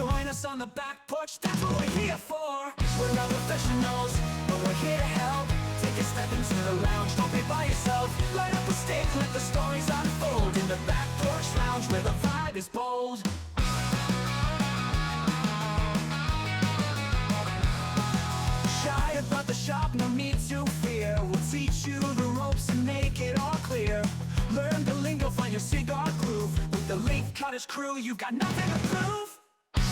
Join us on the back porch, that's what we're here for. We're not professionals, but we're here to help. Take a step into the lounge, don't be by yourself. Light up a stick, let the stories unfold. In the Back Porch Lounge, where the vibe is bold. Shy about the shop, no need to fear. We'll teach you the ropes and make it all clear. Learn the lingo, find your cigar groove. With the Leaf Cutters crew, you got nothing to prove.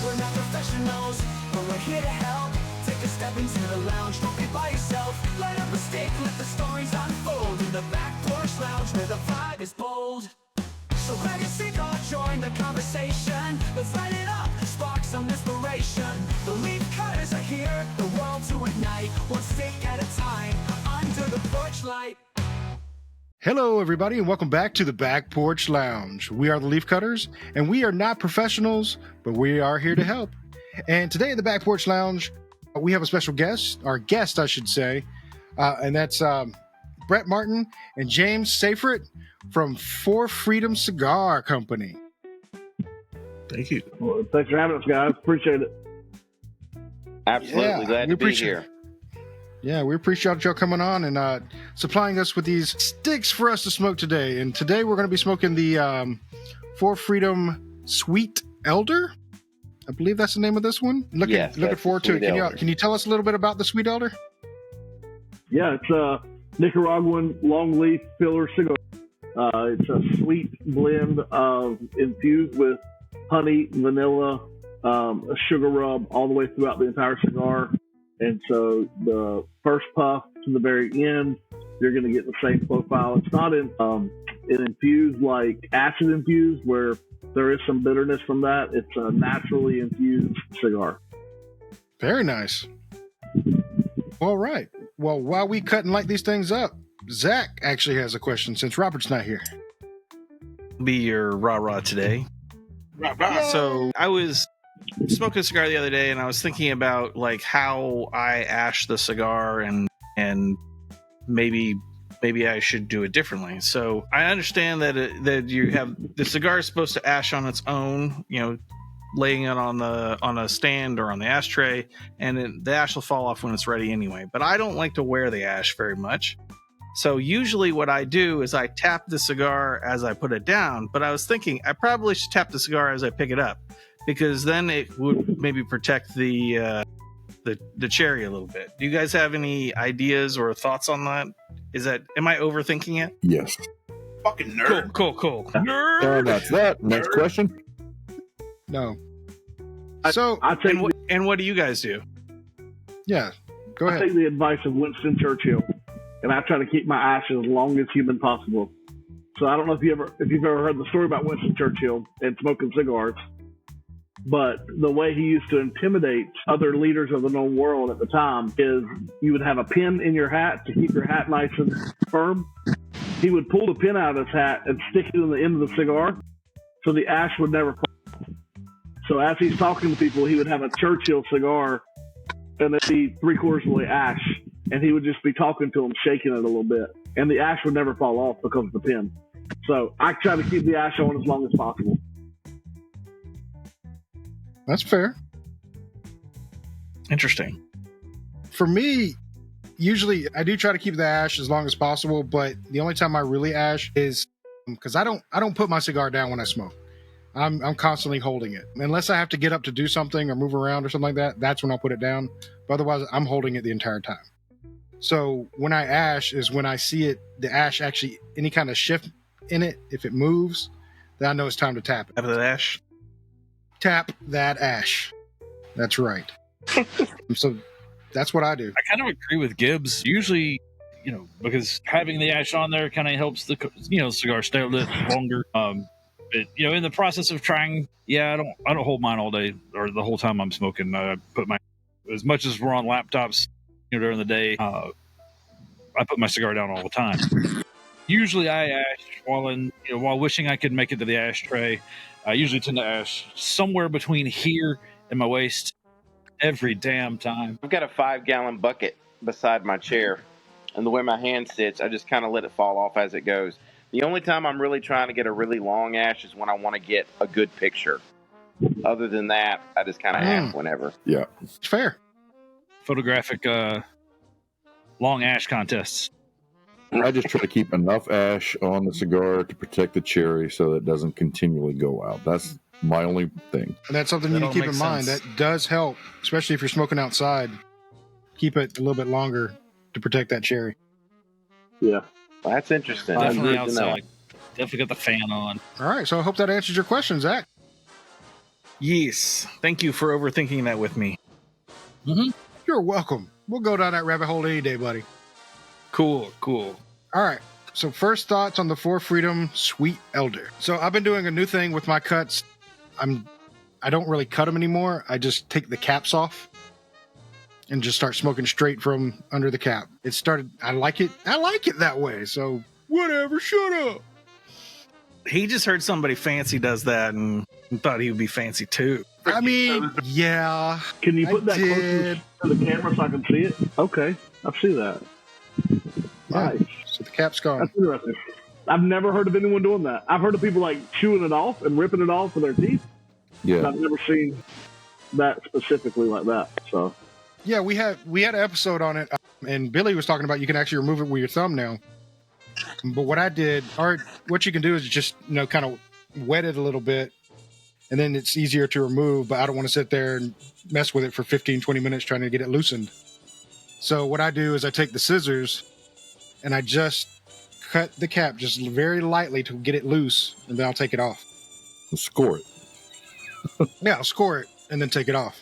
We're not professionals, but we're here to help. Take a step into the lounge, don't be by yourself. Light up a stick, let the stories unfold. In the Back Porch Lounge, where the vibe is bold. So grab your cigar, join the conversation. Let's light it up, spark some inspiration. The Leaf Cutters are here, the world to ignite. One stick at a time, under the porch light. Hello, everybody, and welcome back to the Back Porch Lounge. We are the Leaf Cutters, and we are not professionals, but we are here to help. And today in the Back Porch Lounge, we have a special guest, I should say, and that's Brett Martin and James Safetit from For Freedom Cigar Company. Thank you. Well, thanks for having us, guys. Appreciate it. Absolutely glad to be here. Yeah, we appreciate y'all coming on and supplying us with these sticks for us to smoke today. And today we're going to be smoking the For Freedom Sweet Elder. I believe that's the name of this one. Looking forward to it. Can you tell us a little bit about the Sweet Elder? Yeah, it's a Nicaraguan longleaf filler cigar. It's a sweet blend of infused with honey, vanilla, a sugar rub all the way throughout the entire cigar. And so the first puff to the very end, you're going to get the same profile. It's not infused like acid infused, where there is some bitterness from that. It's a naturally infused cigar. Very nice. All right. Well, while we cut and light these things up, Zach actually has a question since Robert's not here. Be your rah-rah today. Rah-rah. So I was smoking a cigar the other day, and I was thinking about like how I ash the cigar, and maybe I should do it differently. So I understand that you have the cigar is supposed to ash on its own, laying it on a stand or on the ashtray, and the ash will fall off when it's ready anyway. But I don't like to wear the ash very much. So usually what I do is I tap the cigar as I put it down, but I was thinking I probably should tap the cigar as I pick it up, because then it would maybe protect the cherry a little bit. Do you guys have any ideas or thoughts on that? Am I overthinking it? Yes. Fucking nerd. Cool. Nerd. That's that. Next question. No. And what do you guys do? Yeah, go ahead. I take the advice of Winston Churchill, and I try to keep my ash as long as human possible. So I don't know if you've ever heard the story about Winston Churchill and smoking cigars, but the way he used to intimidate other leaders of the known world at the time is you would have a pin in your hat to keep your hat nice and firm. He would pull the pin out of his hat and stick it in the end of the cigar so the ash would never fall. So as he's talking to people, he would have a Churchill cigar and it'd be 3/4 of the way ash, and he would just be talking to them, shaking it a little bit, and the ash would never fall off because of the pin. So I try to keep the ash on as long as possible. That's fair. Interesting. For me, usually I do try to keep the ash as long as possible, but the only time I really ash is because I don't put my cigar down when I smoke. I'm constantly holding it. Unless I have to get up to do something or move around or something like that, that's when I'll put it down. But otherwise, I'm holding it the entire time. So when I ash is when I see it, the ash actually, any kind of shift in it, if it moves, then I know it's time to tap it. Out of that ash? Tap that ash. That's right. So that's what I do. I kind of agree with Gibbs. Usually, because having the ash on there kind of helps the cigar stay a little longer. But in the process of trying, I don't hold mine all day or the whole time I'm smoking. I put as much as we're on laptops during the day, I put my cigar down all the time. Usually I ash while wishing I could make it to the ashtray. I usually tend to ash somewhere between here and my waist every damn time. I've got a 5-gallon bucket beside my chair, and the way my hand sits, I just kind of let it fall off as it goes. The only time I'm really trying to get a really long ash is when I want to get a good picture. Other than that, I just kind of ask whenever. Yeah. It's fair. Photographic long ash contests. I just try to keep enough ash on the cigar to protect the cherry so that it doesn't continually go out. That's my only thing. And that's something you That need to all keep in makes mind. sense. That does help, especially if you're smoking outside. Keep it a little bit longer to protect that cherry. Yeah. Well, that's interesting. Definitely That's good to know. outside. Definitely got the fan on. All right, so I hope that answers your question, Zach. Yes. Thank you for overthinking that with me. You're welcome. We'll go down that rabbit hole any day, buddy. Cool. All right. So first thoughts on the For Freedom Sweet Elder. So I've been doing a new thing with my cuts. I don't really cut them anymore. I just take the caps off and just start smoking straight from under the cap. I like it that way. So whatever, shut up. He just heard somebody fancy does that and thought he would be fancy too. I mean, yeah. Can you put I that closer did. to the camera so I can see it? Okay, I see that. Nice. So the cap's gone. That's interesting. I've never heard of anyone doing that. I've heard of people like chewing it off and ripping it off with their teeth. But Yeah. I've never seen that specifically like that. So Yeah, we had an episode on it, and Billy was talking about you can actually remove it with your thumb now. But what I did, or what you can do is just kind of wet it a little bit, and then it's easier to remove. But I don't want to sit there and mess with it for 15, 20 minutes trying to get it loosened. So what I do is I take the scissors and I just cut the cap just very lightly to get it loose, and then I'll take it off. Score it. Yeah, I'll score it and then take it off.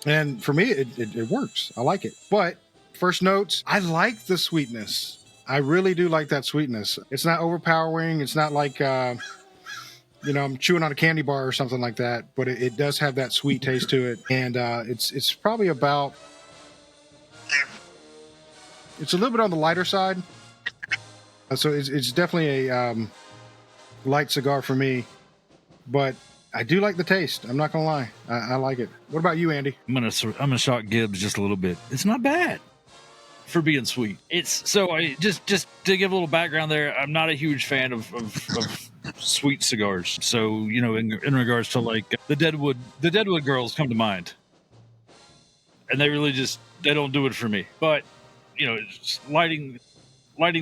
And for me, it works. I like it. But first notes, I like the sweetness. I really do like that sweetness. It's not overpowering. It's not like, I'm chewing on a candy bar or something like that. But it does have that sweet taste to it. And it's probably about, it's a little bit on the lighter side. So it's definitely a light cigar for me. But I do like the taste. I'm not gonna lie. I like it. What about you, Andy? I'm gonna shock Gibbs just a little bit. It's not bad for being sweet. It's so I just to give a little background there. I'm not a huge fan of sweet cigars. So in regards to like the Deadwood girls come to mind, and they don't do it for me. But just lighting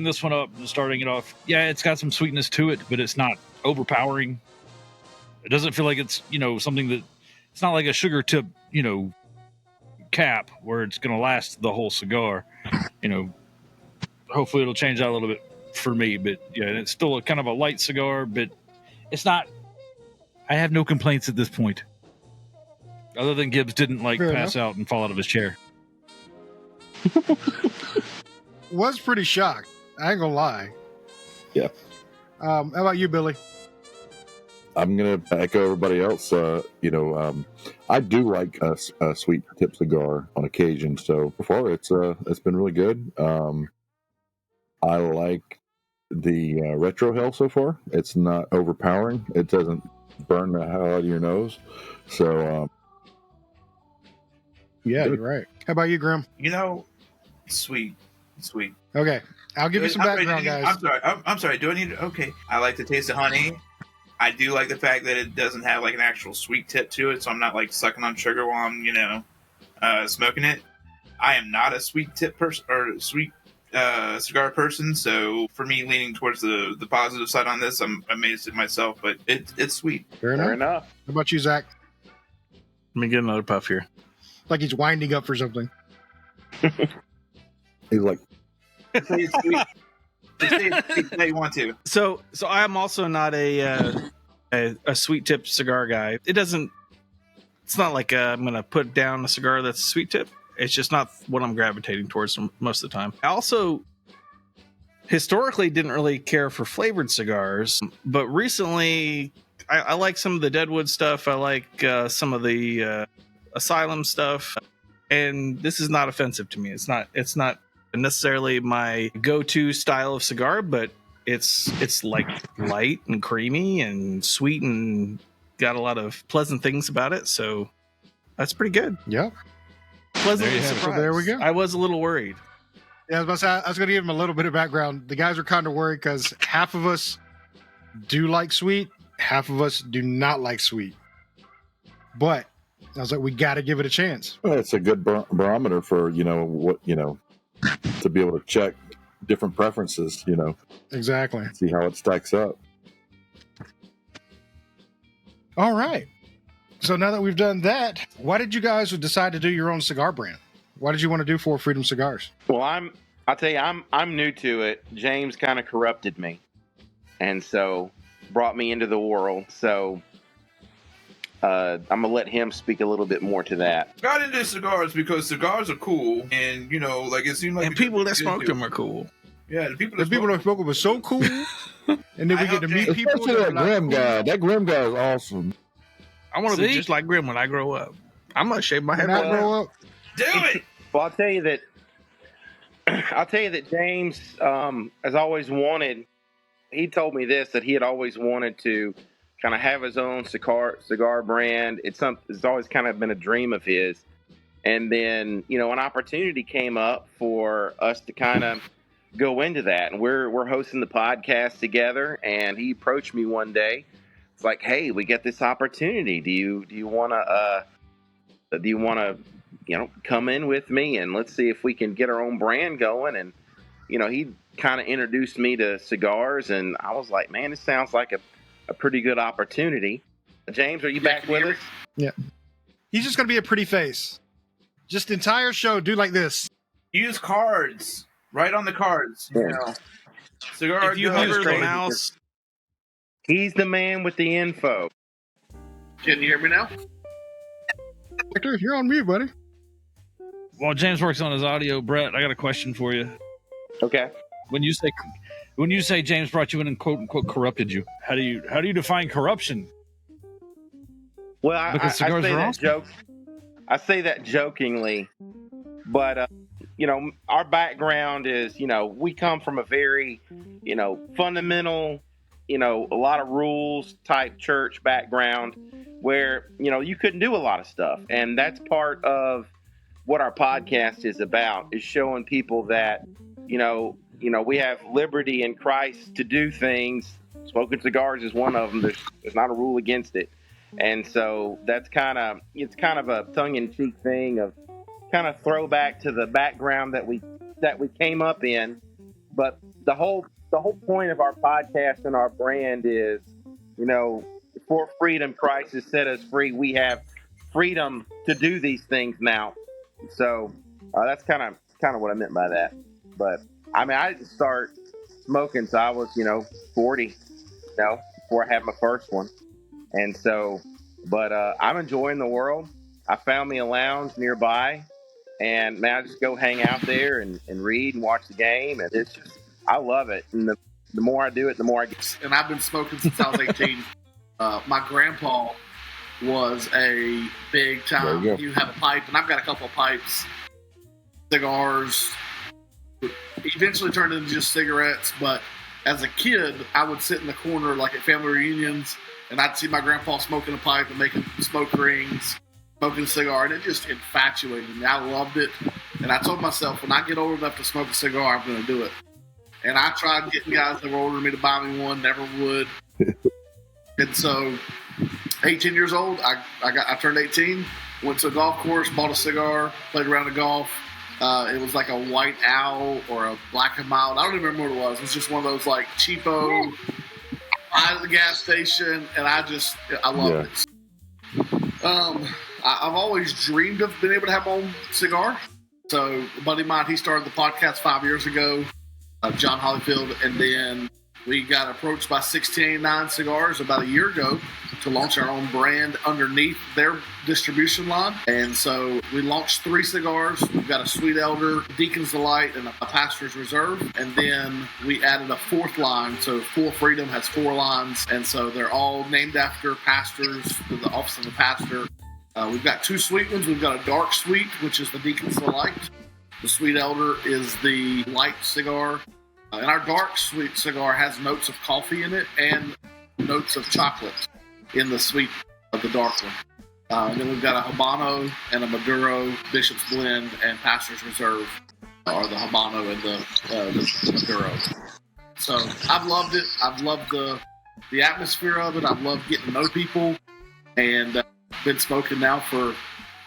this one up and starting it off. Yeah, it's got some sweetness to it, but it's not overpowering. It doesn't feel like it's, something that it's not like a sugar tip, cap where it's going to last the whole cigar. Hopefully it'll change out a little bit for me, but yeah, it's still a kind of a light cigar, but it's not, I have no complaints at this point. Other than Gibbs didn't Fair pass out and fall out of his chair. Was pretty shocked. I ain't gonna lie. Yeah. How about you, Billy? I'm going to echo everybody else. I do like a sweet tip cigar on occasion. So far, it's been really good. I like the retrohale so far. It's not overpowering. It doesn't burn the hell out of your nose. So Yeah, you're right. How about you, Grim? Sweet. Okay, I'll give you some background, guys. I'm sorry. Do I need to? Okay. I like the taste of honey. I do like the fact that it doesn't have like an actual sweet tip to it, so I'm not like sucking on sugar while I'm, smoking it. I am not a sweet tip person or sweet cigar person, so for me, leaning towards the positive side on this, I'm amazed at myself, but it's sweet. Fair Fair enough. enough. How about you, Zach? Let me get another puff here. Like he's winding up for something. he's like, Say it's sweet. Just say it's sweet how you want to. So I am also not a sweet tip cigar guy. It's not like I'm gonna put down a cigar that's a sweet tip. It's just not what I'm gravitating towards most of the time. I also historically didn't really care for flavored cigars, but recently I like some of the Deadwood stuff. I like some of the Asylum stuff, and this is not offensive to me. It's not necessarily my go-to style of cigar, but it's like light and creamy and sweet and got a lot of pleasant things about it. So that's pretty good. Yep. Pleasantly There you have it. surprised. So there we go. I was a little worried. Yeah, I was going to give him a little bit of background. The guys are kind of worried because half of us do like sweet, half of us do not like sweet. But I was like, we got to give it a chance. Well, it's a good barometer for, to be able to check different preferences, Exactly. see how it stacks up. All right. So now that we've done that, why did you guys decide to do your own cigar brand? Why did you want to do Four Freedom Cigars? Well, I'll tell you, I'm new to it. James kind of corrupted me, and so brought me into the world. So I'm gonna let him speak a little bit more to that. Got into cigars because cigars are cool, and it seemed like And people that smoked them are cool. Yeah, the people The people that spoke were so cool. And then we get to meet people. Especially that that are like, Grim cool. guy. That Grim guy is awesome. I want to be See? just like Grim when I grow up. I'm gonna shave my head. When I grow up, do it. Well, I'll tell you that James has always wanted. He told me this, that he had always wanted to kind of have his own cigar brand. It's always kind of been a dream of his. And then, an opportunity came up for us to kind of go into that. And we're hosting the podcast together, and he approached me one day. It's like, hey, we get this opportunity. Do you want to come in with me and let's see if we can get our own brand going? And he kind of introduced me to cigars, and I was like, man, this sounds like a pretty good opportunity. James, are you back with us? yeah. He's just going to be a pretty face. Just the entire show, do like this. Use cards. Write on the cards. Cigar. If you Go hover the crazy. mouse, He's the man with the info. Can you hear me now? Victor, you're on mute, buddy. While James works on his audio, Brett, I got a question for you. Okay. When you say James brought you in and quote unquote corrupted you, how do you define corruption? Well, I Because say cigars are that awesome. I say that jokingly, but our background is, we come from a very, fundamental, a lot of rules type church background where, you couldn't do a lot of stuff. And that's part of what our podcast is about, is showing people that, we have liberty in Christ to do things. Smoking cigars is one of them. There's not a rule against it. And so it's kind of a tongue-in-cheek thing of kind of throwback to the background that we came up in. But the whole point of our podcast and our brand is, for freedom, Christ has set us free. We have freedom to do these things now. So that's kind of what I meant by that. But I mean, I didn't start smoking until I was 40, before I had my first one. And so, but I'm enjoying the world. I found me a lounge nearby, and man, I just go hang out there and read and watch the game. And I love it. And the more I do it, the more I get. And I've been smoking since I was 18. My grandpa was a big time. There you go. You have a pipe, and I've got a couple of pipes, cigars. Eventually turned into just cigarettes. But as a kid, I would sit in the corner, like at family reunions, and I'd see my grandpa smoking a pipe and making smoke rings, smoking a cigar, and it just infatuated me. I loved it. And I told myself, when I get old enough to smoke a cigar, I'm going to do it. And I tried getting guys that were older than me to buy me one, never would. And so, 18 years old, I turned 18, went to a golf course, bought a cigar, played around the golf. It was like a White Owl or a Black and Mild. I don't even remember what it was. It was just one of those like cheapo out of the gas station, and I love it. I've always dreamed of being able to have my own cigar. So a buddy of mine, he started the podcast 5 years ago, John Hollyfield, and then we got approached by 1689 Cigars about a year ago to launch our own brand underneath their distribution line. And so we launched 3 cigars. We've got a Sweet Elder, Deacon's Delight, and a Pastor's Reserve. And then we added a 4th line. So Full Freedom has 4 lines. And so they're all named after pastors, the office of the pastor. We've got 2 sweet ones. We've got a dark sweet, which is the Deacon's Delight. The Sweet Elder is the light cigar. And our dark sweet cigar has notes of coffee in it and notes of chocolate in the sweet of the dark one. And then we've got a Habano and a Maduro, Bishop's Blend, and Pastor's Reserve are the Habano and the Maduro. So I've loved it. I've loved the atmosphere of it. I've loved getting to know people and been smoking now for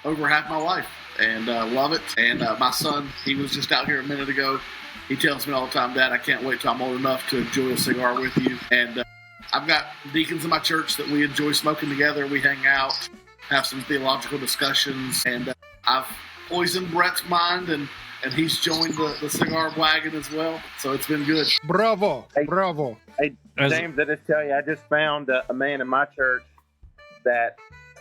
over half my life, and love it. And my son, he was just out here a minute ago. He tells me all the time, Dad, I can't wait till I'm old enough to enjoy a cigar with you. And I've got deacons in my church that we enjoy smoking together. We hang out, have some theological discussions, and I've poisoned Brett's mind, and he's joined the cigar wagon as well. So it's been good. Bravo. Hey. Bravo. Hey, James, I just tell you, I just found a man in my church that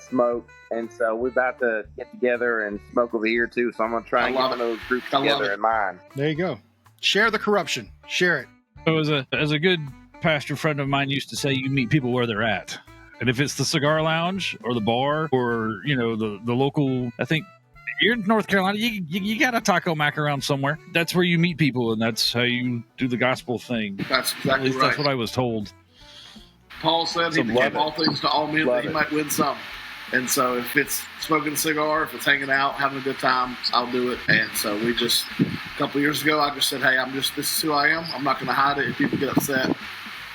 smoked, and so we're about to get together and smoke over here too. So I'm gonna try and get one of those groups together in mine. There you go. Share the corruption. Share it. So as a good pastor friend of mine used to say, you meet people where they're at. And if it's the cigar lounge or the bar or, the local, I think you're in North Carolina, you got a taco mac around somewhere. That's where you meet people, and that's how you do the gospel thing. That's exactly At least right. that's what I was told. Paul said he became all things to all men that he might win some. And so if it's smoking a cigar, if it's hanging out, having a good time, I'll do it. And so we just, a couple of years ago, I just said, hey, this is who I am. I'm not going to hide it. If people get upset,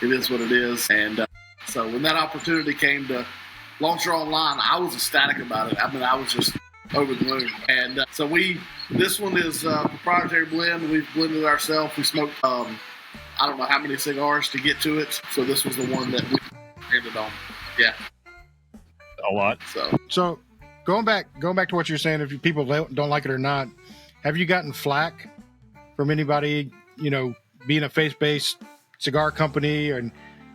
it is what it is. And so when that opportunity came to launch her online, I was ecstatic about it. I mean, I was just over the moon. And so this one is proprietary blend. We've blended it ourselves. We smoked, I don't know how many cigars to get to it. So this was the one that we ended on. Yeah. A lot. So going back to what you're saying, if people don't like it or not, have you gotten flack from anybody, being a faith-based cigar company and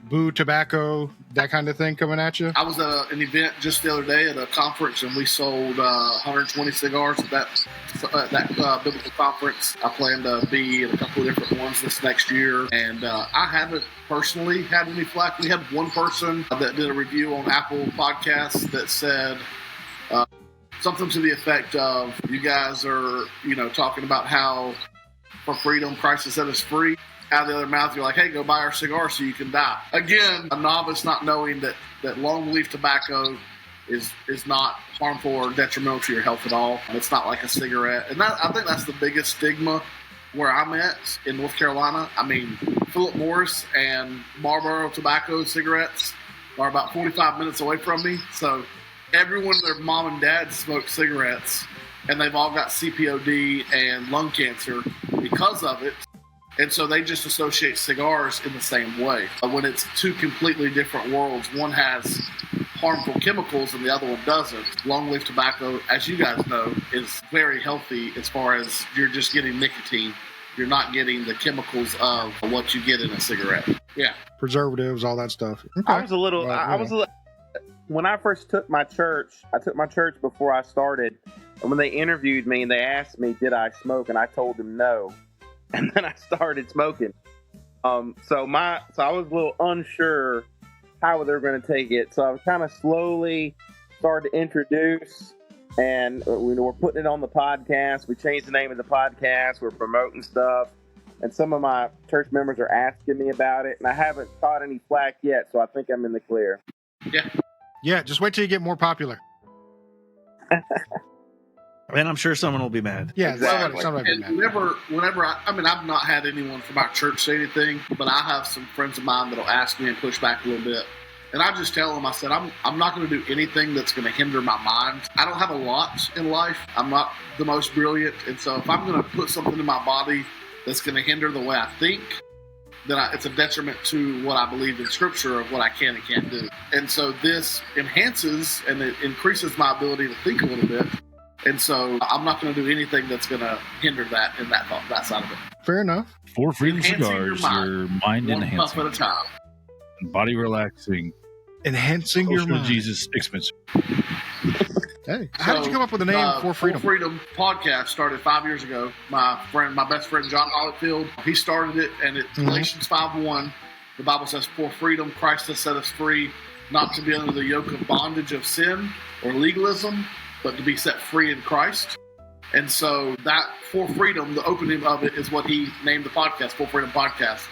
boo tobacco, that kind of thing coming at you? I was at an event just the other day at a conference, and we sold 120 cigars at that biblical conference. I plan to be in a couple of different ones this next year, and I haven't personally had any flack. We had one person that did a review on Apple Podcasts that said something to the effect of, you guys are, talking about how for freedom Christ has set us free. Out of the other mouth, you're like, hey, go buy our cigar so you can die. Again, a novice not knowing that long leaf tobacco is not harmful or detrimental to your health at all. It's not like a cigarette. And I think that's the biggest stigma where I'm at in North Carolina. I mean, Philip Morris and Marlboro tobacco cigarettes are about 45 minutes away from me. So everyone, their mom and dad smoke cigarettes, and they've all got CPOD and lung cancer because of it. And so they just associate cigars in the same way. When it's two completely different worlds, one has harmful chemicals and the other one doesn't. Long leaf tobacco, as you guys know, is very healthy as far as you're just getting nicotine. You're not getting the chemicals of what you get in a cigarette. Yeah. Preservatives, all that stuff. Okay. I was a little, when I first took my church, before I started. And when they interviewed me and they asked me, did I smoke? And I told them no. And then I started smoking. So I was a little unsure how they were going to take it. So I was kind of slowly started to introduce, and we're putting it on the podcast. We changed the name of the podcast. We're promoting stuff. And some of my church members are asking me about it, and I haven't caught any flack yet, so I think I'm in the clear. Yeah. Yeah, just wait till you get more popular. And I'm sure someone will be mad. Yeah, Exactly. somebody will be And mad. whenever I've not had anyone from our church say anything, but I have some friends of mine that'll ask me and push back a little bit. And I just tell them, I said, I'm not going to do anything that's going to hinder my mind. I don't have a lot in life. I'm not the most brilliant. And so if I'm going to put something in my body that's going to hinder the way I think, then it's a detriment to what I believe in Scripture of what I can and can't do. And so this enhances and it increases my ability to think a little bit. And so I'm not going to do anything that's going to hinder that in that side of it. Fair enough. For Freedom Enhancing your Cigars, mind. your mind One puff enhancing, at a time. body relaxing, Enhancing your social mind. Jesus expensive. Hey, how did you come up with the name For Freedom? For Freedom podcast started 5 years ago. My best friend John Hollitfield, he started it, and it's Galatians 5:1. The Bible says, "For freedom Christ has set us free, not to be under the yoke of bondage of sin or legalism, but to be set free in Christ." And so that For Freedom, the opening of it, is what he named the podcast, For Freedom Podcast,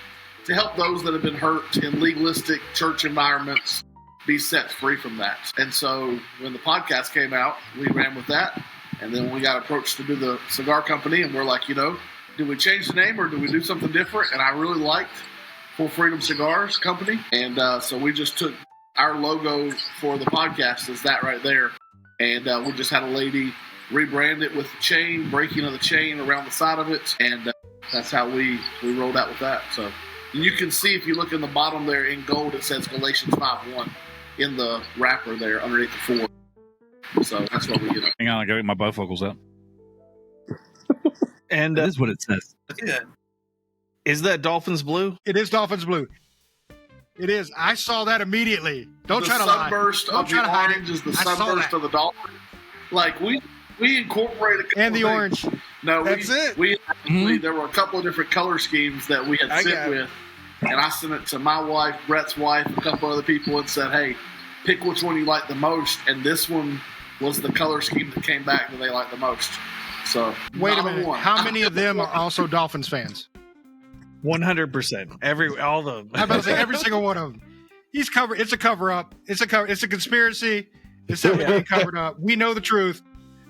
to help those that have been hurt in legalistic church environments be set free from that. And so when the podcast came out, we ran with that. And then we got approached to do the cigar company, and we're like, do we change the name or do we do something different? And I really liked For Freedom Cigars Company. And so we just took our logo for the podcast is that right there. and we just had a lady rebrand it with the chain, breaking of the chain around the side of it, and that's how we rolled out with that. So you can see if you look in the bottom there in gold, it says Galatians 5:1 in the wrapper there underneath the 4. So that's what we get. Hang on, I gotta get my bifocals out. And That is what it says. Yeah. is that Dolphins blue? It is Dolphins blue. It is. I saw that immediately. Don't The try to lie. sunburst Don't of try the to hide it. orange is the I saw sunburst that. of the dolphin. Like we incorporated a couple And the of orange. things. No, That's it. We there were a couple of different color schemes that we had I sent got it. with, and I sent it to my wife, Brett's wife, a couple other people, and said, "Hey, pick which one you like the most." And this one was the color scheme that came back that they liked the most. So Wait a not minute. one. How many of them are also Dolphins fans? 100%. All the. I'm about to say every single one of them. He's covered. It's a cover up. It's a conspiracy. It's something being covered up. We know the truth.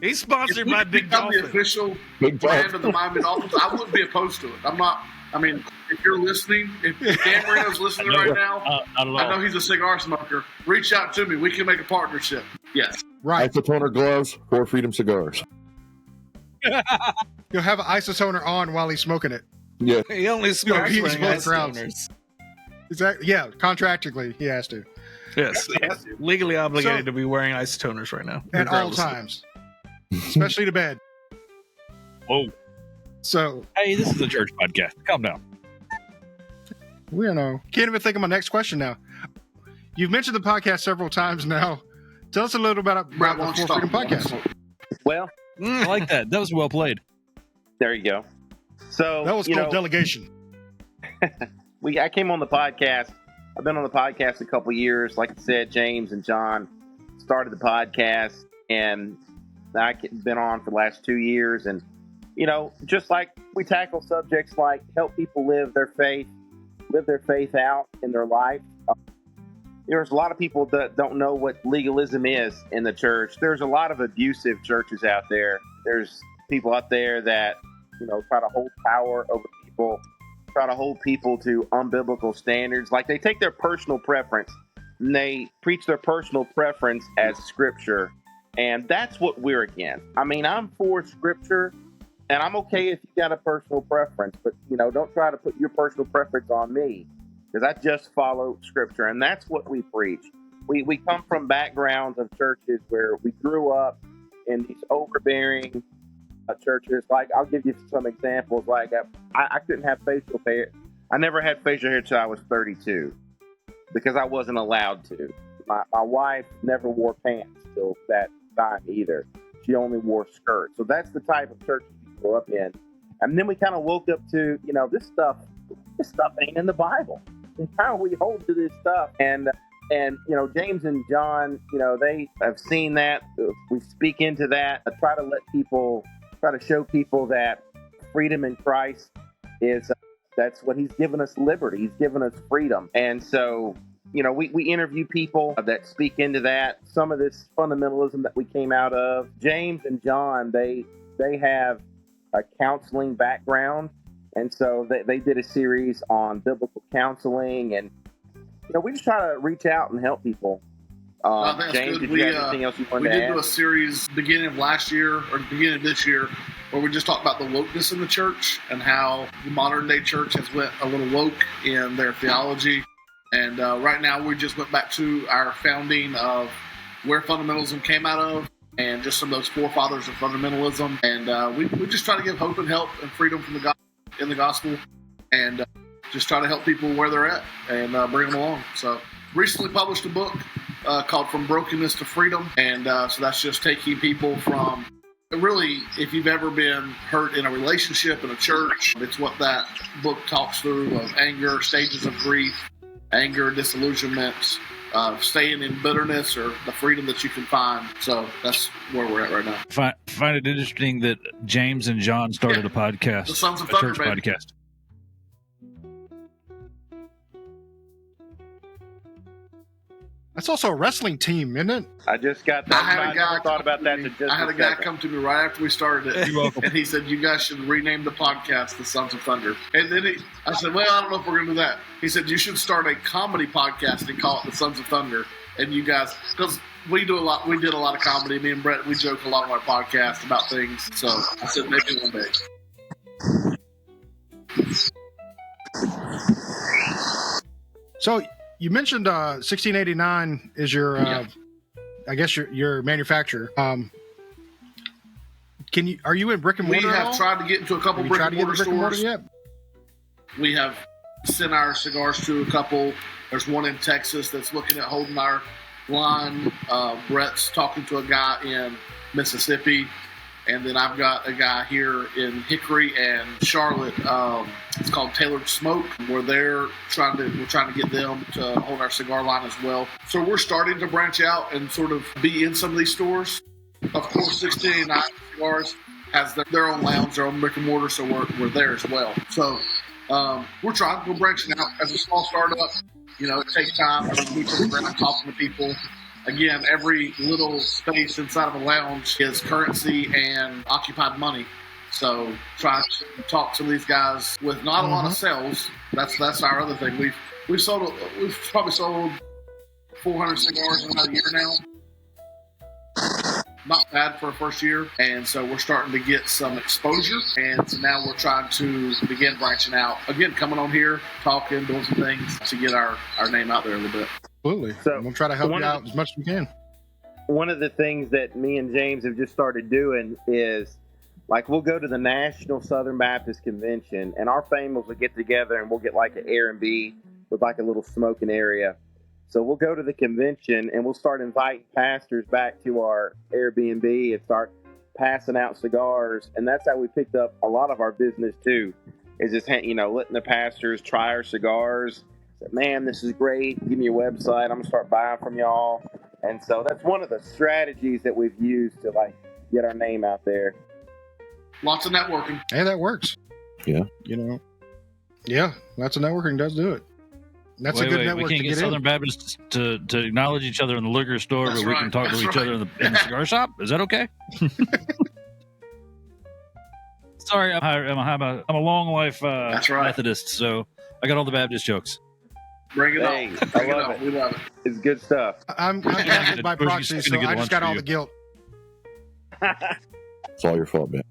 He's If sponsored we by could Big become the Dolphin. official Big brand Dolphin. of the Miami Dolphins, I wouldn't be opposed to it. I'm not. I mean, if you're listening, if Dan Marino's listening right now, Not at all. I know he's a cigar smoker. Reach out to me. We can make a partnership. Yes. Right. Isotoner gloves for Freedom Cigars. You'll have an isotoner on while he's smoking it. Yeah. He only smokes he's wearing both ice crowds. stoners. Exactly. Yeah. Contractually, he has to Yes. Yes. Legally obligated So- to be wearing ice toners right now. at all regardless. times, especially to bed. Whoa. So Hey, this is a church podcast. Calm down. we don't know. Can't even think of my next question now. You've mentioned the podcast several times now. Tell us a little bit about Brett, why don't the you For start? Freedom podcast. Well, I like that. That was well played. there you go. So That was you called know, delegation. I came on the podcast. I've been on the podcast a couple years. Like I said, James and John started the podcast, and I've been on for the last 2 years. And you know, just like we tackle subjects like help people live their faith out in their life. There's a lot of people that don't know what legalism is in the church. There's a lot of abusive churches out there. There's people out there that, you know, try to hold power over people, try to hold people to unbiblical standards. Like they take their personal preference and they preach their personal preference as scripture. And that's what we're against. I mean, I'm for scripture and I'm okay if you got a personal preference, but, you know, don't try to put your personal preference on me. Because I just follow scripture, and that's what we preach. We come from backgrounds of churches where we grew up in these overbearing churches. Like, I'll give you some examples. Like, I couldn't have facial hair. I never had facial hair until I was 32 because I wasn't allowed to. My wife never wore pants till that time either. She only wore skirts. So that's the type of church we grew up in. And then we kind of woke up to, you know, this stuff ain't in the Bible. How we hold to this stuff, and you know, James and John, you know, they have seen that. We speak into that. I try to show people that freedom in Christ is that's what He's given us, liberty. He's given us freedom, and so you know, we interview people that speak into that. Some of this fundamentalism that we came out of. James and John, they have a counseling background. And so they did a series on biblical counseling, and you know, we just try to reach out and help people. That's James, good. did you have anything else you We wanted to did add? do a series beginning of last year or beginning of this year where we just talked about the wokeness in the church and how the modern day church has went a little woke in their theology. And right now we just went back to our founding of where fundamentalism came out of and just some of those forefathers of fundamentalism. And we just try to give hope and help and freedom from the gospel in the gospel, and just try to help people where they're at and bring them along. So recently published a book called From Brokenness to Freedom, and so that's just taking people from really, if you've ever been hurt in a relationship in a church, it's what that book talks through of anger, stages of grief, anger, disillusionment, staying in bitterness, or the freedom that you can find. So that's where we're at right now. Find it interesting that James and John started a podcast, The Sons of a Thunder, church baby. podcast. That's also a wrestling team, isn't it? I just got that. I had a guy never thought about that. I had a guy come to me right after we started it. You're welcome. And he said, "You guys should rename the podcast The Sons of Thunder." And then I said, "Well, I don't know if we're going to do that." He said, "You should start a comedy podcast and call it The Sons of Thunder." And you guys, because we do a lot. We did a lot of comedy. Me and Brett, we joke a lot on our podcast about things. So I said maybe one day. So you mentioned 1689 is your, I guess your manufacturer. Are you in brick and We mortar? have tried to get into a couple Have you brick tried and to get mortar into brick and mortar stores. yet? We have sent our cigars to a couple. There's one in Texas that's looking at holding our line. Brett's talking to a guy in Mississippi. And then I've got a guy here in Hickory and Charlotte. It's called Tailored Smoke. We're trying to get them to hold our cigar line as well. So we're starting to branch out and sort of be in some of these stores. Of course, 1689 Cigars has their own lounge, their own brick and mortar, so we're there as well. So we're branching out as a small startup. It takes time to move to the ground, talking to people. Again, every little space inside of a lounge is currency and occupied money. So trying to talk to these guys with not a lot of sales. That's our other thing. We've probably sold 400 cigars in about a year now. Not bad for a first year, and so we're starting to get some exposure, and so now we're trying to begin branching out. Again, coming on here, talking, doing some things to get our name out there a little bit. Absolutely. So, we'll try to help you out as much as we can. One of the things that me and James have just started doing is, like, we'll go to the National Southern Baptist Convention, and our families will get together, and we'll get like an Airbnb with like a little smoking area. So we'll go to the convention, and we'll start inviting pastors back to our Airbnb and start passing out cigars. And that's how we picked up a lot of our business too, is just, letting the pastors try our cigars. Said, man, this is great. Give me your website. I'm going to start buying from y'all. And so that's one of the strategies that we've used to get our name out there. Lots of networking. Hey, that works. Yeah. Yeah, lots of networking does do it. That's a good network we can't to get get Southern in. Baptists to acknowledge each other in the liquor store, That's but we right. can talk That's to each right. other in the cigar shop. Is that okay? Sorry, I'm a long life That's right. Methodist, so I got all the Baptist jokes. Bring it Hey, on. I Bring it love on. it. We love it. It's good stuff. I'm Catholic by Bougie proxy, spin a so good I lunch just got for all you. the guilt. It's all your fault, man.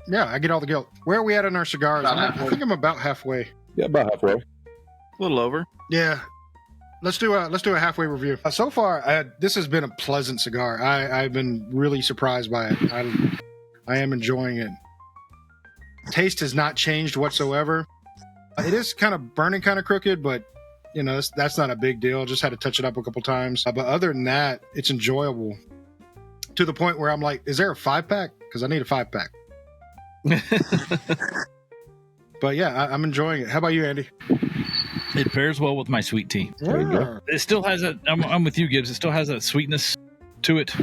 Yeah, I get all the guilt. Where are we at on our cigars? About I halfway. think I'm about halfway. Yeah, about halfway. A little over. Yeah. Let's do a halfway review. So far, this has been a pleasant cigar. I've been really surprised by it. I am enjoying it. Taste has not changed whatsoever. It is kind of burning, kind of crooked, but that's not a big deal. Just had to touch it up a couple times. But other than that, it's enjoyable to the point where I'm like, is there a 5-pack? Because I need a 5-pack. But yeah, I'm enjoying it. How about you, Andy? It pairs well with my sweet tea. There you go. It still has that. I'm with you, Gibbs. It still has that sweetness to it,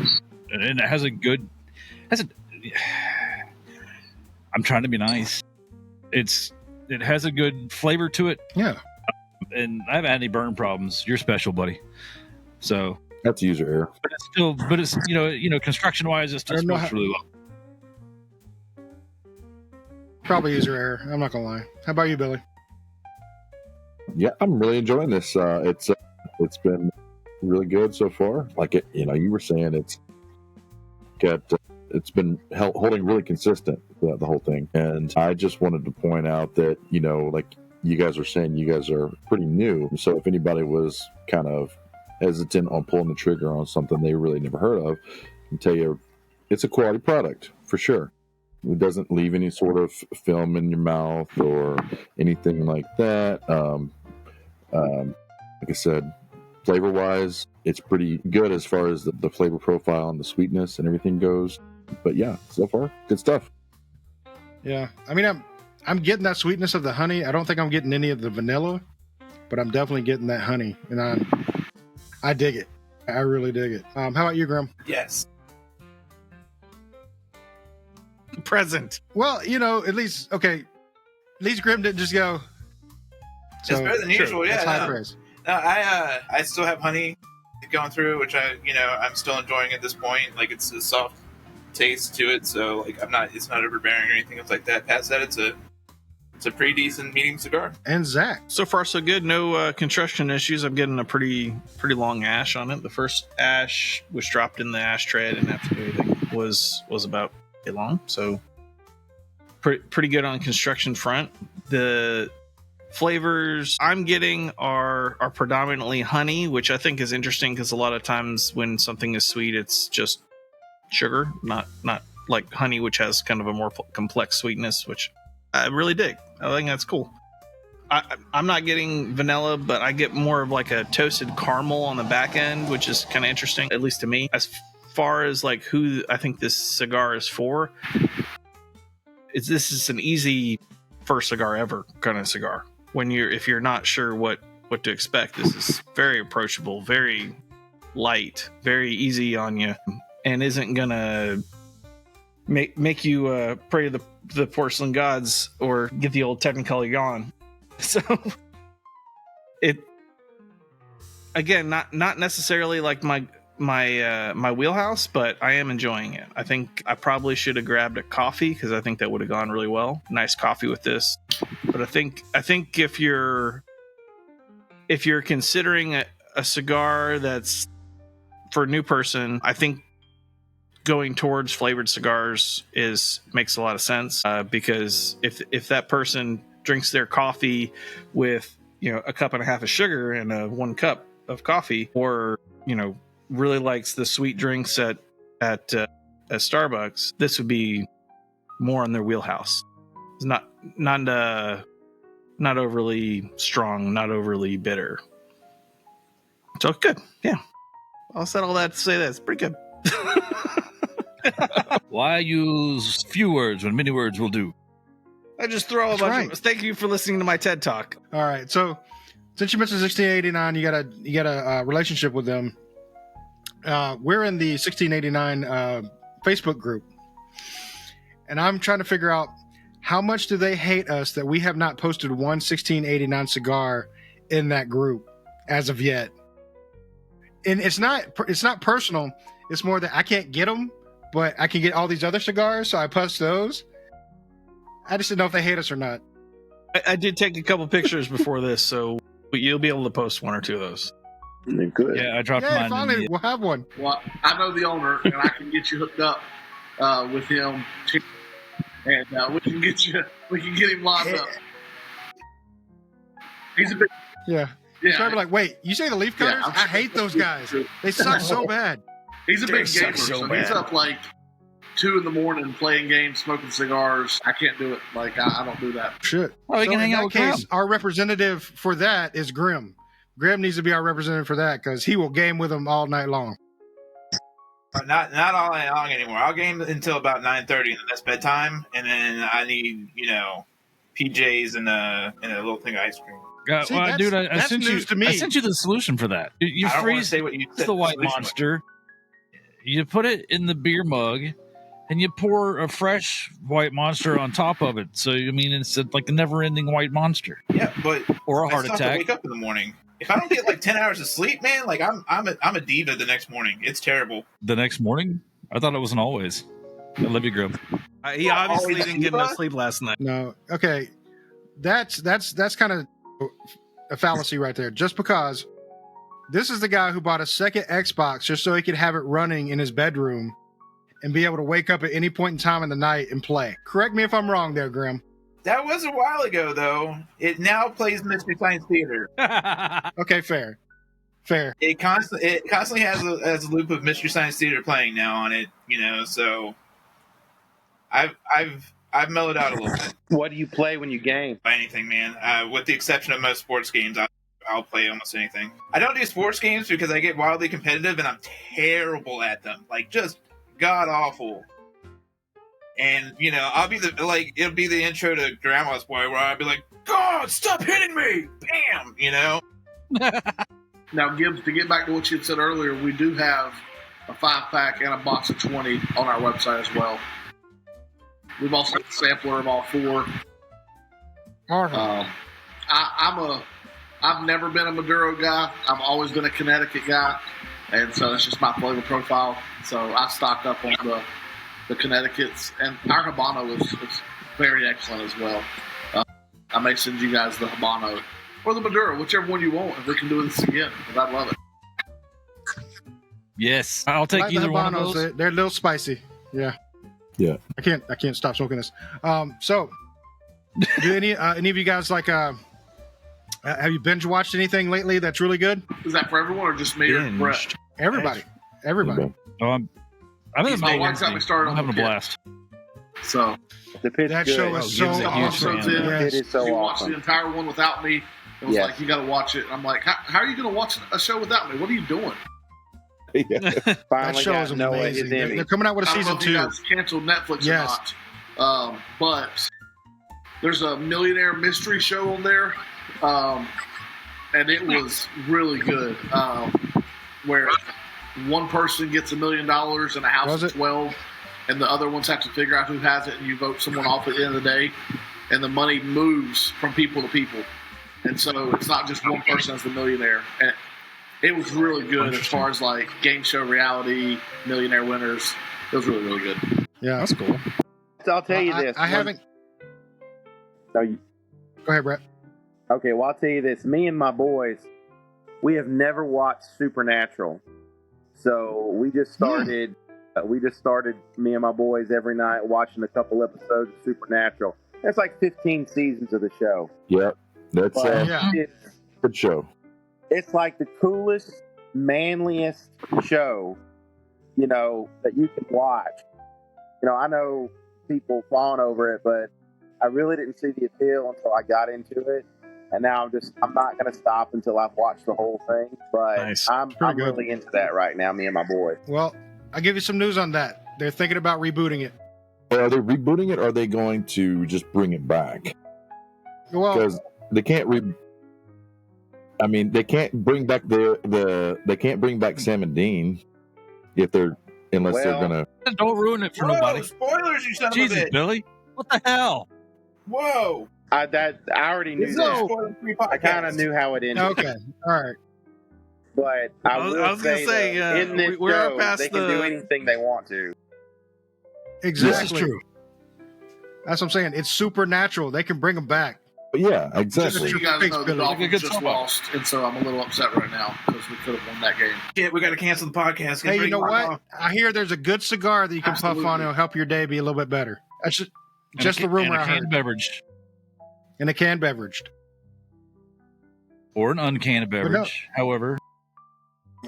and it has a good. I'm trying to be nice. It has a good flavor to it, Yeah. and I haven't had any burn problems. You're special, buddy. So, That's user error. but it's construction wise, it still I don't know smokes really well. Probably user error. I'm not gonna lie. How about you, Billy? Yeah, I'm really enjoying this. It's been really good so far. Like you were saying, it's been holding really consistent throughout the whole thing. And I just wanted to point out that like you guys are saying, you guys are pretty new. So if anybody was kind of hesitant on pulling the trigger on something they really never heard of, I can tell you, it's a quality product for sure. It doesn't leave any sort of film in your mouth or anything like that. Like I said, flavor-wise, it's pretty good as far as the flavor profile and the sweetness and everything goes. But yeah, so far, good stuff. Yeah. I mean, I'm getting that sweetness of the honey. I don't think I'm getting any of the vanilla, but I'm definitely getting that honey, and I dig it. I really dig it. How about you, Grim? Yes. Present. Well, at least Grim didn't just go. It's better than usual. Yeah. That's high No. praise. No, I still have honey going through, which I'm still enjoying at this point. Like, it's a soft taste to it, so like it's not overbearing or anything else like that. Past that, it's It's a pretty decent medium cigar. And Zach. So far, so good. No construction issues. I'm getting a pretty long ash on it. The first ash was dropped in the ashtray. I didn't have to do anything. Was about a long. So pretty good on construction front. The flavors I'm getting are predominantly honey, which I think is interesting because a lot of times when something is sweet, it's just sugar, not like honey, which has kind of a more complex sweetness, which I really dig. I think that's cool. I'm not getting vanilla, but I get more of like a toasted caramel on the back end, which is kind of interesting, at least to me. As far as like who I think this cigar is for, this is an easy first cigar ever kind of cigar. If you're not sure what to expect, this is very approachable, very light, very easy on you, and isn't gonna make you pray to the porcelain gods or get the old Technicolor yawn. So it, again, not necessarily like my wheelhouse, but I am enjoying it. I think I probably should have grabbed a coffee because I think that would have gone really well. Nice coffee with this. But I think if you're considering a cigar that's for a new person, I think going towards flavored cigars makes a lot of sense, because if that person drinks their coffee with a cup and a half of sugar and 1 cup of coffee, or really likes the sweet drinks at Starbucks, this would be more in their wheelhouse. It's not overly strong, not overly bitter. So good, yeah. I'll said all that to say that it's pretty good. Why use few words when many words will do? I just throw a bunch of. Thank you for listening to my TED Talk. All right, so since you mentioned 1689, you got a relationship with them. We're in the 1689 Facebook group, and I'm trying to figure out how much do they hate us that we have not posted one 1689 cigar in that group as of yet. And it's not personal. It's more that I can't get them, but I can get all these other cigars, so I post those. I just didn't know if they hate us or not. I did take a couple pictures before this, so you'll be able to post 1 or 2 of those. Good. Yeah, I dropped mine. Finally, we'll have one. Well, I know the owner, and I can get you hooked up with him, and we can get him lined up. He's a big Yeah. yeah. So I'd be like, wait, you say the leaf cutters? Yeah, I'm I hate those guys. They suck so bad. He's a big They gamer, suck so so bad. he's up like 2 a.m. playing games, smoking cigars. I can't do it. Like I don't do that. Shit. Oh, you So can in hang out that with case, Graham. our representative for that is Grim. Grim needs to be our representative for that because he will game with them all night long. Not all night long anymore. I'll game until about 9:30, and then that's bedtime. And then I need PJs and a little thing of ice cream. See, Well, dude, I that's sent you. news to me. I sent you the solution for that. You I don't want to freeze say what you said. the white solution was. monster. You put it in the beer mug, and you pour a fresh white monster on top of it. So I mean, it's like a never-ending white monster, Yeah, but or a I heart still have to attack. wake up in the morning. If I don't get like 10 hours of sleep, man, like I'm a diva the next morning. It's terrible. The next morning, I thought it wasn't always. I love you, Grim. He obviously Always didn't get enough diva? sleep last night. No. Okay. That's kind of a fallacy right there. Just because this is the guy who bought a second Xbox just so he could have it running in his bedroom and be able to wake up at any point in time in the night and play. Correct me if I'm wrong there, Grim. That was a while ago, though. It now plays Mystery Science Theater. Okay, fair. It constantly has a loop of Mystery Science Theater playing now on it. So I've mellowed out a little bit. What do you play when you game? By anything, man. With the exception of most sports games, I'll play almost anything. I don't do sports games because I get wildly competitive and I'm terrible at them. Like just god awful. And I'll be it'll be the intro to Grandma's Boy where I'll be like, God, stop hitting me! Bam! Now, Gibbs, to get back to what you had said earlier, we do have a 5-pack and a box of 20 on our website as well. We've also got a sampler of all 4. All right. I've never been a Maduro guy. I've always been a Connecticut guy, and so that's just my flavor profile. So I stocked up on the Connecticut's, and our Habano is very excellent as well. I may send you guys the Habano or the Maduro, whichever one you want. If we can do this again, because I'd love it. Yes, I'll take I like the either one of Habanos. those. They're a little spicy. Yeah. Yeah. I can't stop smoking this. So, do any of you guys like? Have you binge watched anything lately that's really good? Is that for everyone or just me or Brett? Binged. Everybody. Oh, I'm in My the wife got me started on I'm having the a Pit. blast. So The pit's That good. show is so Gibbs is a huge awesome. fan. Yes. It is so she watched awesome. the entire one without me. It was Yes. like, you got to watch it. I'm like, how are you going to watch a show without me? What are you doing? Yeah. That Finally show got is Noah amazing. his They're Emmy. coming out with a I don't know season if you 2. guys canceled Netflix Yes. or not. But there's a millionaire mystery show on there. And it was really good. Where one person gets $1 million in a house Was of it? 12, and the other ones have to figure out who has it, and you vote someone off at the end of the day, and the money moves from people to people. And so it's not just one person as the millionaire. And it was really good as far as like game show reality, millionaire winners. It was really, really good. Yeah, That's cool. So I'll tell you this. I haven't. No, you, Go ahead, Brett. okay, well, I'll tell you this. Me and my boys, we have never watched Supernatural. So we just started. Me and my boys every night watching a couple episodes of Supernatural. That's like 15 seasons of the show. Yep. That's But Yeah. it's, good show. it's like the coolest, manliest show, that you can watch. I know people fawn over it, but I really didn't see the appeal until I got into it. And now I'm not going to stop until I've watched the whole thing. But Nice. I'm Pretty good. really into that right now, me and my boys. Well, I'll give you some news on that. They're thinking about rebooting it. Are they rebooting it or are they going to just bring it back? Well, Because they can't they can't bring back they can't bring back Sam and Dean unless they're Well, gonna. Don't ruin it for Whoa, nobody. spoilers, you son Jesus, of a bitch. Billy. What the hell? Whoa. I already knew This is that. a spoiler-free I kind podcast. of knew how it ended. okay. All right. But I I was will gonna say, though, in this we're show, past they can the- do anything they want to. Exactly. This is true. That's what I'm saying. It's supernatural. They can bring them back. But yeah, Just so exactly. you guys Face know, the Billy. Like a Dolphins good just football. lost, and so I'm a little upset right now because we could have won that game. Shit, we got to cancel the podcast. Hey, you know what? I hear there's a good cigar that you can puff on. Absolutely. It'll help your day be a little bit better. That's just And the rumor and I a canned heard. beverage And a canned beverage. or an uncanned beverage. However,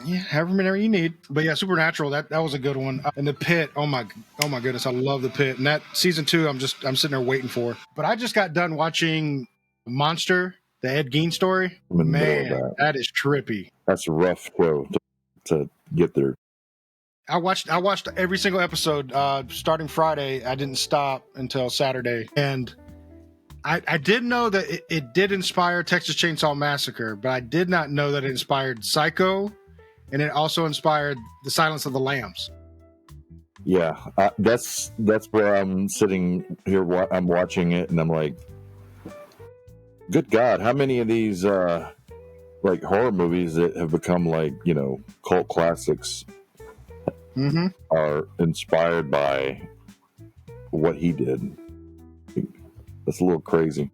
Yeah, however many you need. But yeah, Supernatural, that was a good one. And the Pit, oh my goodness, I love the Pit. And that season 2, I'm sitting there waiting for. But I just got done watching Monster, the Ed Gein story. I'm in the middle Man, of that. that is trippy. That's a rough show to get there. I watched every single episode starting Friday. I didn't stop until Saturday. And I did know that it did inspire Texas Chainsaw Massacre, but I did not know that it inspired Psycho, and it also inspired The Silence of the Lambs. Yeah, that's where I'm sitting here. I'm watching it, and I'm like, "Good God, how many of these like horror movies that have become like cult classics Mm-hmm. are inspired by what he did?" That's a little crazy.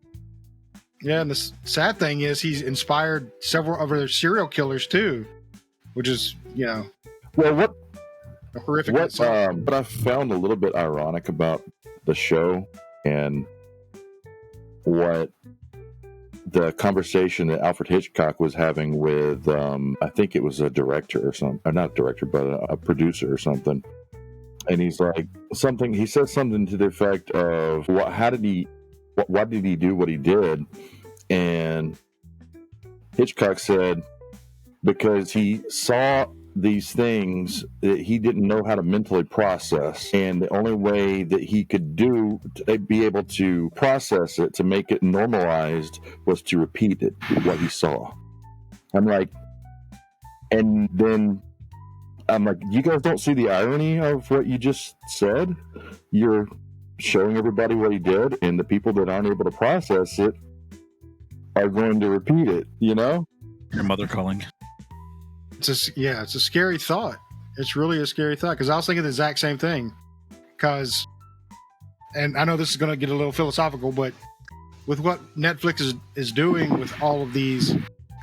Yeah, and the sad thing is he's inspired several other serial killers too, which is Well, horrific. in itself. what I found a little bit ironic about the show and what the conversation that Alfred Hitchcock was having with, I think it was a director or something, or not a director, but a producer or something. And he's like he says something to the effect of, why did he do what he did? And Hitchcock said, because he saw these things that he didn't know how to mentally process, and the only way that he could be able to process it, to make it normalized, was to repeat it, what he saw. I'm like, you guys don't see the irony of what you just said? You're showing everybody what he did, and the people that aren't able to process it are going to repeat it, your mother calling. It's a scary thought. It's really a scary thought, because I was thinking the exact same thing. And I know this is going to get a little philosophical, but with what Netflix is doing with all of these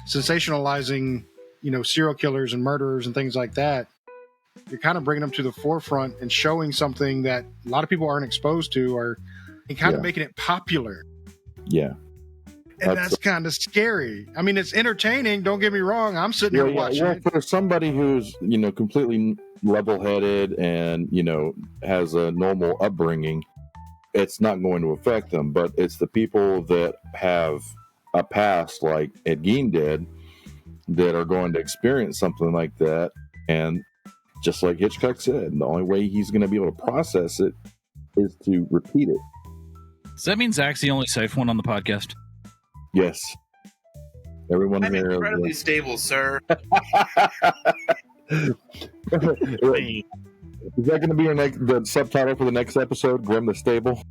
sensationalizing, serial killers and murderers and things like that, you're kind of bringing them to the forefront and showing something that a lot of people aren't exposed to, and kind of making it popular. Yeah. And that's kind of scary. I mean, it's entertaining. Don't get me wrong. I'm sitting here watching it. For somebody who's, completely level-headed and, has a normal upbringing, it's not going to affect them. But it's the people that have a past like Ed Gein did that are going to experience something like that. And just like Hitchcock said, the only way he's going to be able to process it is to repeat it. Does that mean Zach's the only safe one on the podcast? Yes. Everyone I'm here. incredibly stable, sir. Is that going to be the subtitle for the next episode? Grim the Stable?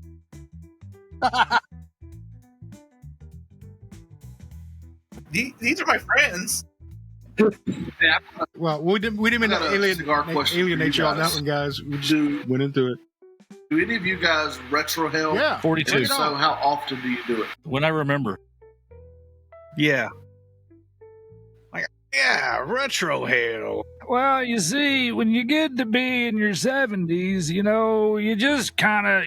These are my friends. Yeah, Well, we didn't mean got to a cigar question alienate for you you on that guys. one, guys. We just went into it. do any of you guys retrohale? Yeah. 42. If so, how often do you do it? When I remember. Yeah. Yeah, retrohale. Well, you see, when you get to be in your 70s, you just kind of,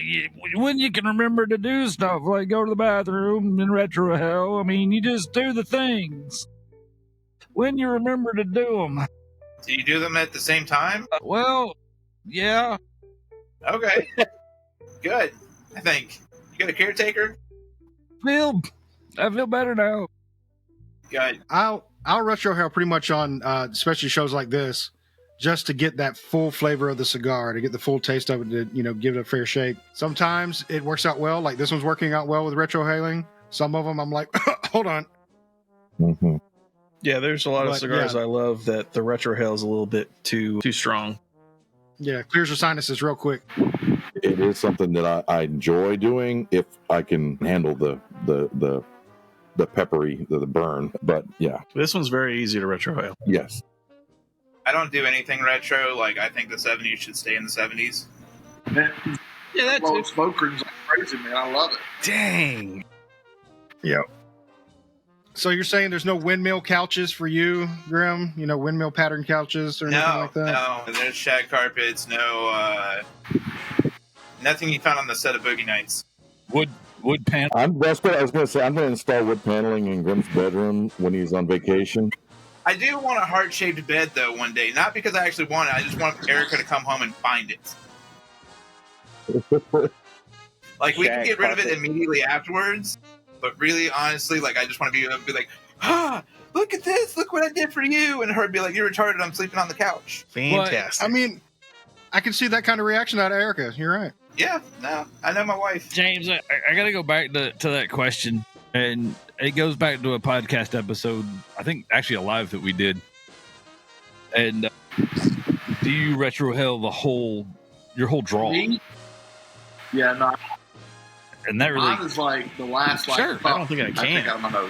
when you can remember to do stuff like go to the bathroom and retrohale, I mean, you just do the things. When you remember to do them. Do you do them at the same time? Well, yeah. Okay. Good. I think. You got a caretaker? I feel better now. Good. I'll retrohale pretty much on especially shows like this, just to get that full flavor of the cigar, to get the full taste of it, to give it a fair shake. Sometimes it works out well, like this one's working out well with retrohaling. Some of them I'm like, hold on. Mm-hmm. Yeah, there's a lot of But, cigars yeah. I love that the retrohale is a little bit too strong. Yeah, clears your sinuses real quick. It is something that I enjoy doing if I can handle the peppery, the burn. But yeah, This one's very easy to retrohale. yes. I don't do anything retro. Like, I think the 70s should stay in the 70s. Man, Yeah, that's blowing smoke rings like crazy, man. I love it. Dang. So you're saying there's no windmill couches for you, Grim? Windmill pattern couches or anything No, like that? no. There's shag carpets, nothing you found on the set of Boogie Nights. Wood pan. That's what I was going to say. I'm going to install wood paneling in Grim's bedroom when he's on vacation. I do want a heart-shaped bed, though, one day. Not because I actually want it. I just want Erica to come home and find it. Like, we can Shag get rid of it carpet. immediately afterwards. But really, honestly, like, I just want to be able to be like, look at this. Look what I did for you. And her be like, you're retarded. I'm sleeping on the couch. Fantastic. I mean, I can see that kind of reaction out of Erica. You're right. Yeah, no. I know my wife. James, I got to go back to that question. And it goes back to a podcast episode, I think actually a live that we did. And do you retrohale your whole draw? Me? Yeah, no. And that really, Mine is like the last Sure, I don't think I can. out of my nose.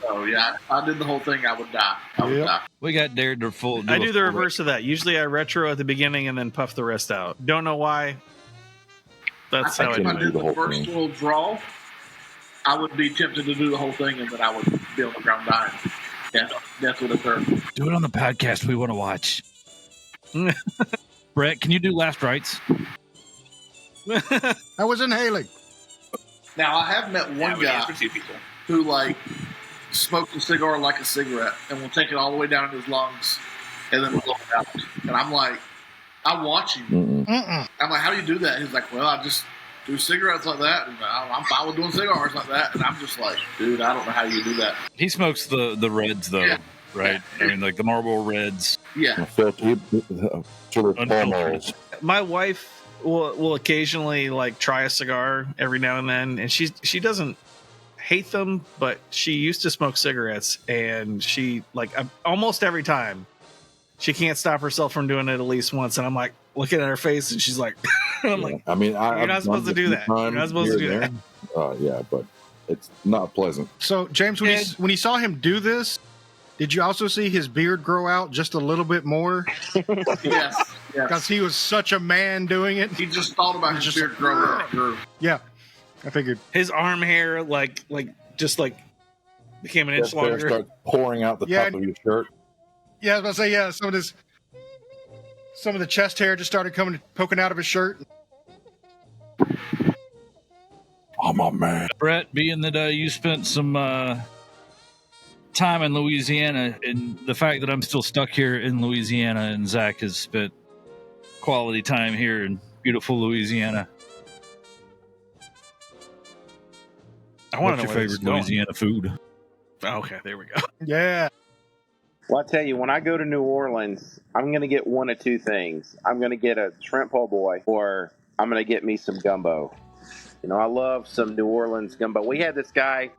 So yeah, if I did the whole thing, I would die. I would Yep. die. we got dared to full. I a do the full reverse of that. Usually I retro at the beginning and then puff the rest out. Don't know why. That's I how I think do if I it. did the the whole first thing. little draw, I would be tempted to do the whole thing, and then I would be on the ground dying. Yeah, that's what occurred. Do it on the podcast we want to watch. Brett, can you do last rites? I was inhaling. Now I have met Yeah, one we need it guy for two people. who like smokes a cigar like a cigarette and will take it all the way down to his lungs and then blow it out. And I'm like, I watch him. Mm-mm. I'm like, how do you do that? He's like, well, I just do cigarettes like that, and I'm fine with doing cigars like that. And I'm just like, dude, I don't know how you do that. He smokes the reds though, Yeah. right? I mean, like the Marlboro Reds. Yeah, Sort of Unfiltered. My wife will occasionally like try a cigar every now and then, and she doesn't hate them, but she used to smoke cigarettes, and she like almost every time she can't stop herself from doing it at least once, and I'm like looking at her face, and she's like, I'm like, I mean, You're not supposed to do that. You're not supposed to do that. Yeah, but it's not pleasant. So, James, when you saw him do this, did you also see his beard grow out just a little bit more? yes. Because he was such a man doing it. He just thought about his Just- beard growing. Yeah. I figured. His arm hair just became an inch Just there longer. starts pouring out the top of your shirt. Yeah, I was about to say, yeah, some of the chest hair just started poking out of his shirt. Oh, my man. Brett, being that you spent some time in Louisiana, and the fact that I'm still stuck here in Louisiana, and Zach has spent quality time here in beautiful Louisiana. I want What's to know your favorite Louisiana food? Okay, there we go. Yeah. Well, I tell you, when I go to New Orleans, I'm going to get one of two things. I'm going to get a shrimp po' boy, or I'm going to get me some gumbo. You know, I love some New Orleans gumbo. We had this guy,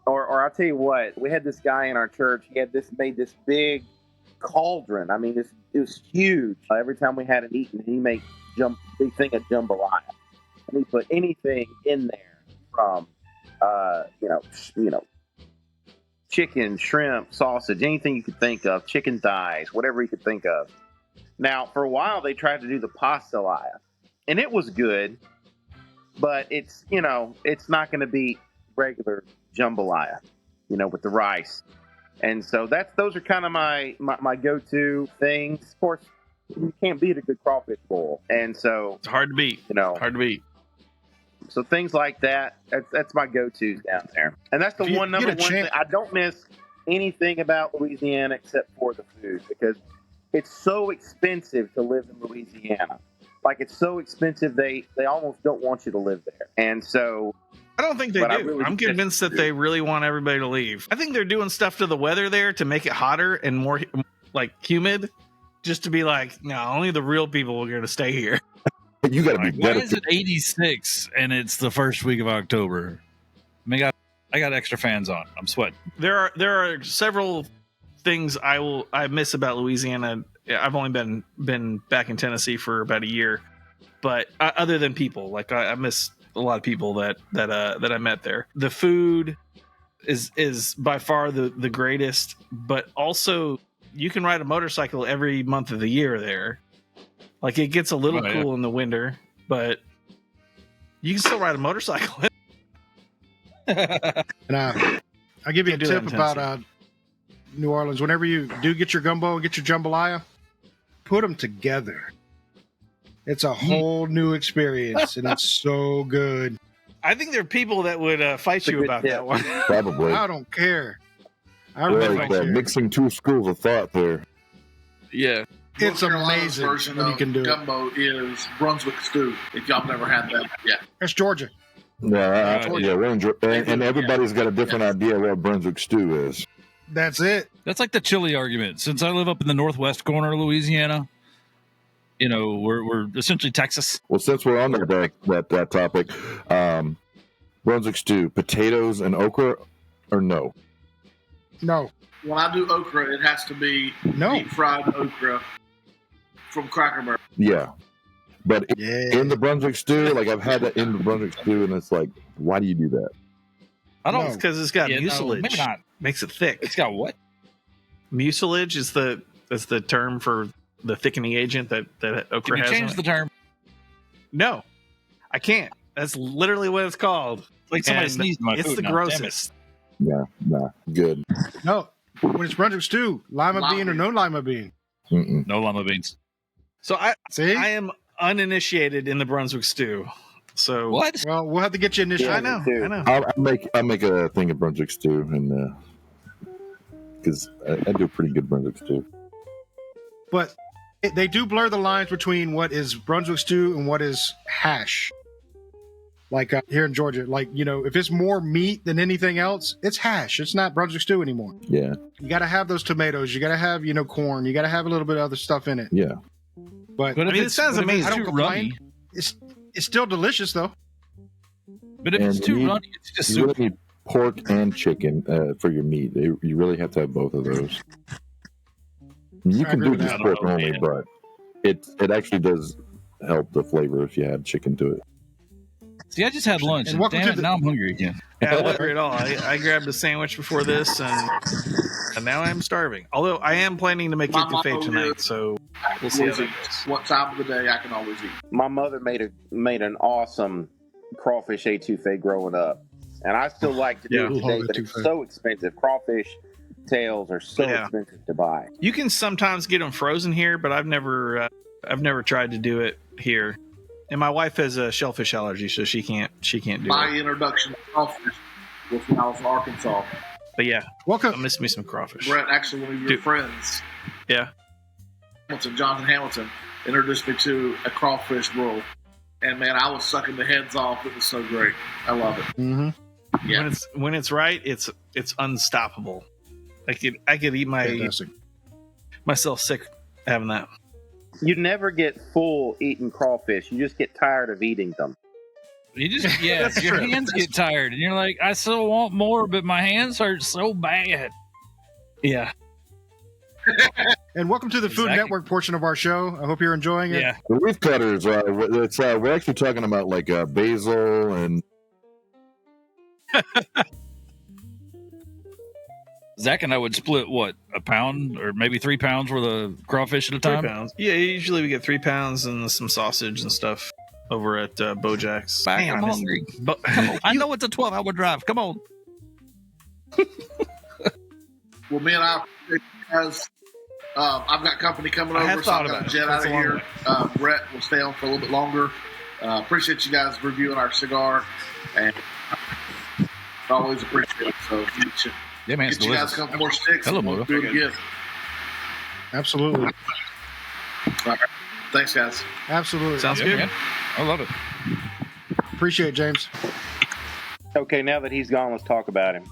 or I'll tell you what, we had this guy in our church. He had made this big cauldron. I mean, it was huge. Every time we had it eaten, he made big thing of jambalaya, and he put anything in there from, chicken, shrimp, sausage, anything you could think of, chicken thighs, whatever you could think of. Now, for a while, they tried to do the pastelaya, and it was good, but it's not going to be regular jambalaya, with the rice. And so those are kind of my go-to things. Of course, you can't beat a good crawfish boil, and so It's hard to beat. Hard to beat. So things like that, that's my go-tos down there. And that's the number one thing. I don't miss anything about Louisiana except for the food, because it's so expensive to live in Louisiana. Like, it's so expensive, they almost don't want you to live there. And so I don't think they do. I'm convinced that they really want everybody to leave. I think they're doing stuff to the weather there to make it hotter and more humid, just to be like, no, only the real people are going to stay here. You got to be Why is it 86 and it's the first week of October? I mean, I got extra fans on. I'm sweating. There are several things I miss about Louisiana. I've only been back in Tennessee for about a year, but other than people, I miss a lot of people that I met there. The food is by far the greatest, but also you can ride a motorcycle every month of the year there. Like, it gets a little cool in the winter, but you can still ride a motorcycle. And I'll give you a tip about New Orleans. Whenever you do get your gumbo and get your jambalaya, put them together. It's a whole new experience, and it's so good. I think there are people that would fight you about that one. Probably. I don't care. I really don't care. Mixing two schools of thought there. Yeah. It's North Carolina's amazing version when you of can do it. gumbo is Brunswick stew. If y'all never had that, yeah. That's Georgia. Yeah, and everybody's got a different idea of what Brunswick stew is. That's it. That's like the chili argument. Since I live up in the northwest corner of Louisiana, we're essentially Texas. Well, since we're on that topic, Brunswick stew, potatoes and okra, or no? No. When I do okra, it has to be deep fried okra from Cracker Barrel. Yeah. But in the Brunswick stew, I've had that in the Brunswick stew, and it's like, why do you do that? I don't. It's because it's got mucilage. Maybe not. Makes it thick. It's got what? Mucilage is the term for the thickening agent that okra has. Can you change the term? No, I can't. That's literally what it's called. Like somebody sneezed in my It's food the now. grossest. Yeah, nah, good. No. When it's Brunswick stew, lima bean or no lima bean? Mm-mm. No lima beans. So I am uninitiated in the Brunswick stew. So what? Well, we'll have to get you initiated. I know. I'll make a thing of Brunswick stew, and because I do a pretty good Brunswick stew. But they do blur the lines between what is Brunswick stew and what is hash. Like here in Georgia, if it's more meat than anything else, it's hash. It's not Brunswick stew anymore. Yeah. You got to have those tomatoes. You got to have, corn. You got to have a little bit of other stuff in it. Yeah. But it sounds amazing. I don't complain. It's still delicious, though. But if it's too runny, it's just you soup. really need pork and chicken for your meat. You really have to have both of those. You can do just pork only, but it actually does help the flavor if you add chicken to it. See, I just had lunch, and damn it, now I'm hungry again. Yeah, I wasn't hungry at all. I grabbed a sandwich before this, and now I'm starving. Although I am planning to make etouffee tonight, so we'll see how that goes. What time of the day I can always eat. My mother made an awesome crawfish etouffee growing up, and I still like to do it Yeah. today, Love but it's etouffee. so expensive. Crawfish tails are so Yeah. expensive to buy. You can sometimes get them frozen here, but I've never tried to do it here. And my wife has a shellfish allergy, so she can't do My it. introduction to crawfish was when I was in Arkansas. But yeah, I Welcome. miss me some crawfish. Brett, actually, one of your Dude. friends, Yeah. Jonathan Hamilton, introduced me to a crawfish roll. And man, I was sucking the heads off. It was so great. I love it. Mm-hmm. Yeah. When it's right, it's unstoppable. I could eat Fantastic. myself sick having that. You never get full eating crawfish. You just get tired of eating them. You just your true. hands get tired, and you're like, I still want more, but my hands hurt so bad. Yeah. And welcome to the Food Exactly. Network portion of our show. I hope you're enjoying it. Yeah, The leaf cutters, we're actually talking about like basil and Zach and I would split what, a pound or maybe 3 pounds worth of crawfish at a 3 time. pounds. Yeah, usually we get 3 pounds and some sausage and stuff over at Bojack's. I'm I miss- hungry. But I know it's a 12-hour drive. Come on. Well, me and I, guys, I've got company coming I have over, so thought I'm going about to it. jet out That's of a long here. Brett will stay on for a little bit longer. Appreciate you guys reviewing our cigar, and always appreciate it. So Yeah, man, it's get you guys a delicious. couple more sticks. Hello, and we'll Moto. do it again. Absolutely. All right. Thanks, guys. Absolutely. Sounds Yeah, good. man. I love it. Appreciate it, James. Okay, now that he's gone, let's talk about him.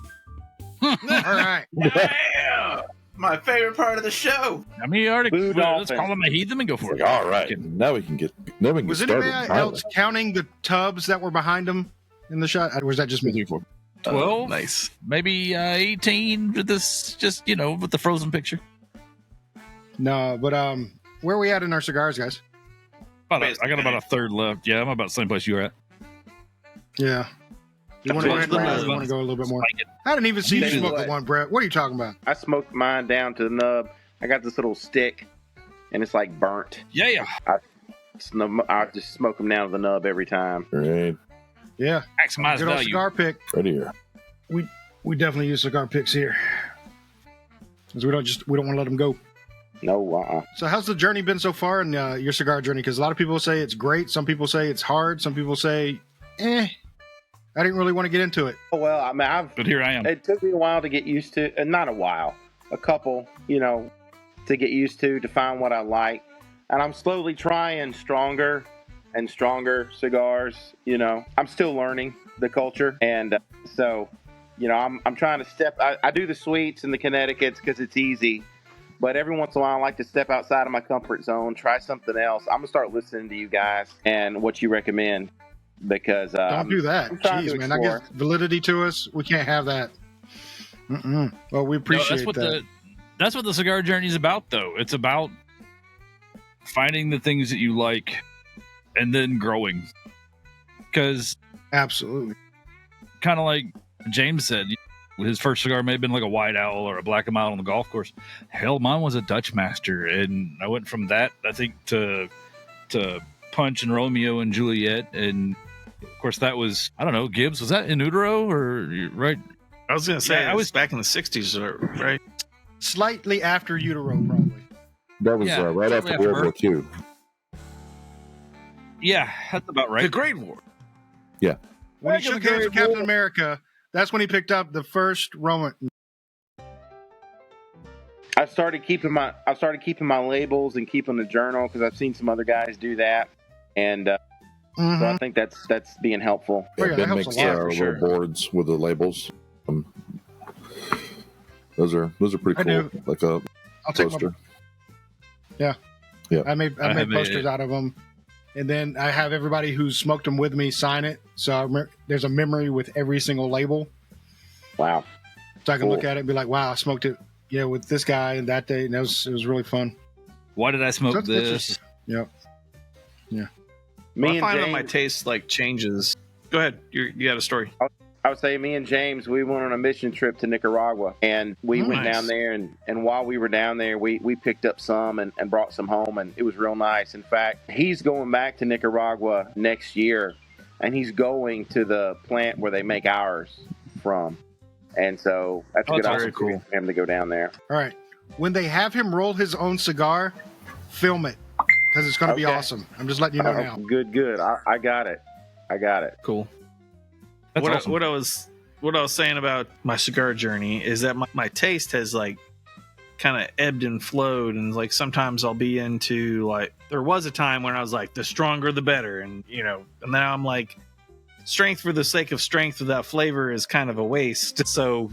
All right. Yeah, my favorite part of the show. I mean, you already Food let's dolphin. call him a heathen and go for like, it. all right, now we can get Was started. anybody else counting the tubs that were behind him in the shot? Or was that just me? 3, 4, 12, Nice. maybe 18 with this, just, with the frozen picture. No, but where are we at in our cigars, guys? I got about a third left. Yeah, I'm about the same place you're at. Yeah. You want to go ahead and Let's round, go. you want to go a little bit more? Spike it. I didn't even see you Tell you smoke what. the one, Brett. What are you talking about? I smoked mine down to the nub. I got this little stick, and it's like burnt. Yeah. I just smoke them down to the nub every time. Right, Yeah. Maximize Good old value. cigar pick. right here. We definitely use cigar picks here. Because we don't want to let them go. No, So how's the journey been so far in your cigar journey? Because a lot of people say it's great. Some people say it's hard. Some people say, I didn't really want to get into it. Oh, well, I mean, But here I am. it took me a while to get used to, and not a while, a couple, to get used to find what I like. And I'm slowly trying stronger and stronger cigars. I'm still learning the culture. And so, I'm trying to step, I do the sweets and the Connecticut's because it's easy. But every once in a while, I like to step outside of my comfort zone, try something else. I'm going to start listening to you guys and what you recommend because Don't do that. I'm trying to Jeez, man. That explore. gives validity to us. We can't have that. Well, we appreciate that. That's what the cigar journey is about, though. It's about finding the things that you like and then growing. Because Absolutely. kind of like James said, his first cigar may have been like a White Owl or a Black and Mild on the golf course. Hell, mine was a Dutch Master, and I went from that, I think, to Punch and Romeo and Juliet, and of course that was, I don't know, Gibbs, was that in utero or right? I was gonna say Yeah, I I was- was back in the '60s, right? Slightly after utero, probably. That was Yeah, right shortly after World after War II. Yeah, that's about The right. Great War. When he Back in shook the hands with Great Captain War. America, that's when he picked up the first Roman. I started keeping my labels and keeping the journal because I've seen some other guys do that, and so I Mhm. think that's being helpful. Oh, yeah, that Ben helps makes a lot, for little sure. boards with the labels. Those are pretty I cool. do. Like a I'll take my. poster. I made I have posters a- out of them, and then I have everybody who smoked them with me sign it. So there's a memory with every single label, Wow. so I can Cool. look at it and be like, "Wow, I smoked it, with this guy and that day," and it was really fun. Why did I smoke So that's this? interesting. Yep. Me I and find that my James, taste changes. Go ahead. You got a story. I would say me and James, we went on a mission trip to Nicaragua, and we went Nice. down there, and while we were down there, we picked up some and brought some home, and it was real nice. In fact, he's going back to Nicaragua next year and he's going to the plant where they make ours from. And so that's a good very opportunity for him to go down there. All right. When they have him roll his own cigar, film it because it's going to be Okay. awesome. I'm just letting you know now. Good. I got it. Cool. That's awesome. What I was saying about my cigar journey is that my taste has like kind of ebbed and flowed, and like sometimes I'll be into like, there was a time when I was like, the stronger the better, and and now I'm like, strength for the sake of strength without flavor is kind of a waste. So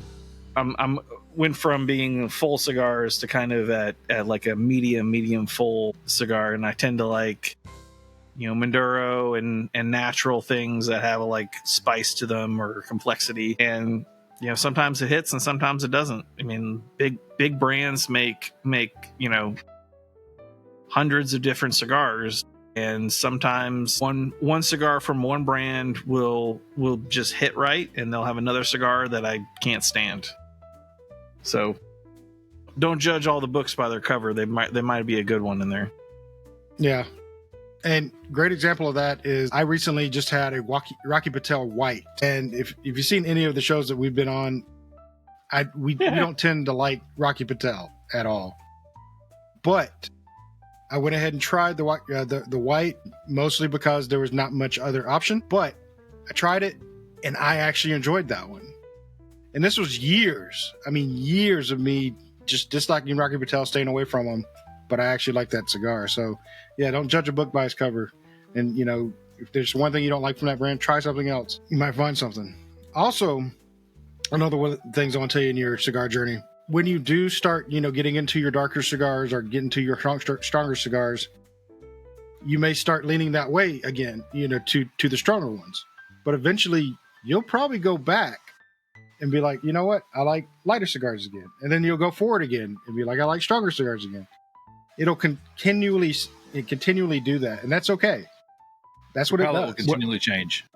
I'm went from being full cigars to kind of at like a medium full cigar, and I tend to like Maduro and natural things that have a like spice to them or complexity, and sometimes it hits and sometimes it doesn't. I mean, big brands make hundreds of different cigars, and sometimes one cigar from one brand will just hit right, and they'll have another cigar that I can't stand. So don't judge all the books by their cover. They might be a good one in there. Yeah. And great example of that is I recently just had a Rocky Patel White. And if you've seen any of the shows that we've been on, we don't tend to like Rocky Patel at all. But I went ahead and tried the white, mostly because there was not much other option. But I tried it, and I actually enjoyed that one. And this was years of me just disliking Rocky Patel, staying away from him. But I actually like that cigar. So, yeah, don't judge a book by its cover. And, if there's one thing you don't like from that brand, try something else. You might find something. Also, another one of the things I want to tell you in your cigar journey, when you do start, getting into your darker cigars or get into your stronger cigars, you may start leaning that way again, to the stronger ones. But eventually, you'll probably go back and be like, you know what? I like lighter cigars again. And then you'll go forward again and be like, I like stronger cigars again. It'll continually do that, and that's okay. That's what it Palate does. will continually change.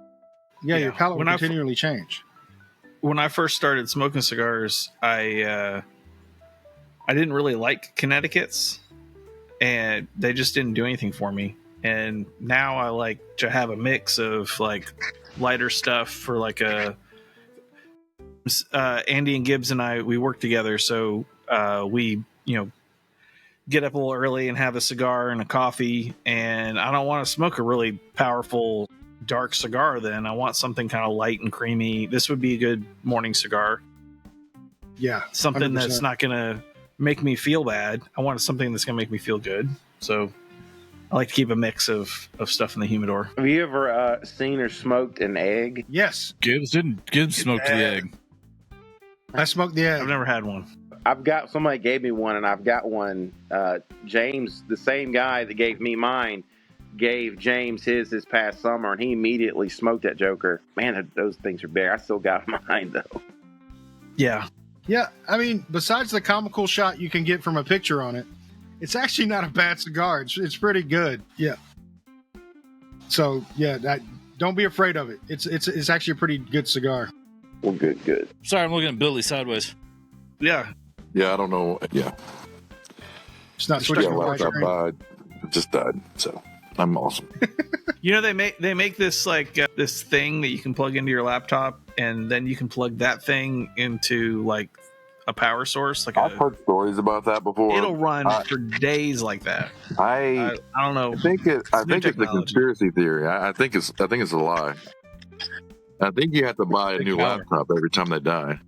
Yeah, your palate will When continually change. When I first started smoking cigars, I didn't really like Connecticut's, and they just didn't do anything for me. And now I like to have a mix of like lighter stuff for like Andy and Gibbs and we work together, so we get up a little early and have a cigar and a coffee, and I don't want to smoke a really powerful dark cigar. Then I want something kind of light and creamy. This would be a good morning cigar. Yeah, something 100%. That's not gonna make me feel bad. I want something that's gonna make me feel good. So I like to keep a mix of stuff in the humidor. Have you ever seen or smoked an egg? Yes, Gibbs smoked the egg. I smoked the egg. I've never had one. Somebody gave me one, and I've got one. James, the same guy that gave me mine, gave James his this past summer, and he immediately smoked that joker. Man, those things are big. I still got mine, though. Yeah. Yeah, I mean, besides the comical shot you can get from a picture on it, it's actually not a bad cigar. It's pretty good. Yeah. So, yeah, don't be afraid of it. It's actually a pretty good cigar. Well, good. Sorry, I'm looking at Billy sideways. Yeah. Yeah, I don't know. Yeah, It's not yeah, switching to laptop screen. died. It just died. So I'm awesome. They make this like this thing that you can plug into your laptop, and then you can plug that thing into like a power source. Like I've heard stories about that before. it'll run for days like that. I don't know. I think it's a technology. conspiracy theory. I think it's a lie. I think you have to buy a new power. laptop every time they die.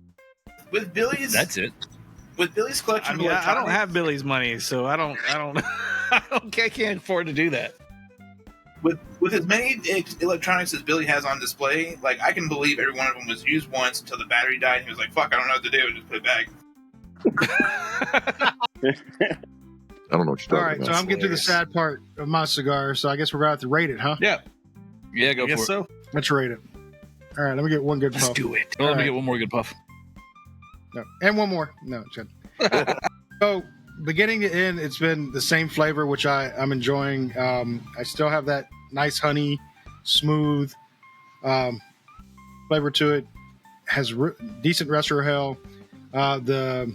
With Billy's, That's it. with Billy's collection I of mean, I don't electronics, have Billy's money, so I can't afford to do that. with as many electronics as Billy has on display, like I can believe every one of them was used once until the battery died. And he was like, "Fuck, I don't know what to do," and just put it back. I don't know what you're talking All right, about. so I'm getting to the sad part of my cigar, so I guess we're going to have to rate it, huh? Yeah, go I for guess it. so. Let's rate it. All right, let me get one good puff. do it. Well, let me All get one more good puff. No. And one more. No, it's good. So, beginning to end, it's been the same flavor, which I'm enjoying. I still have that nice honey, smooth flavor to it. Has decent retrohale. The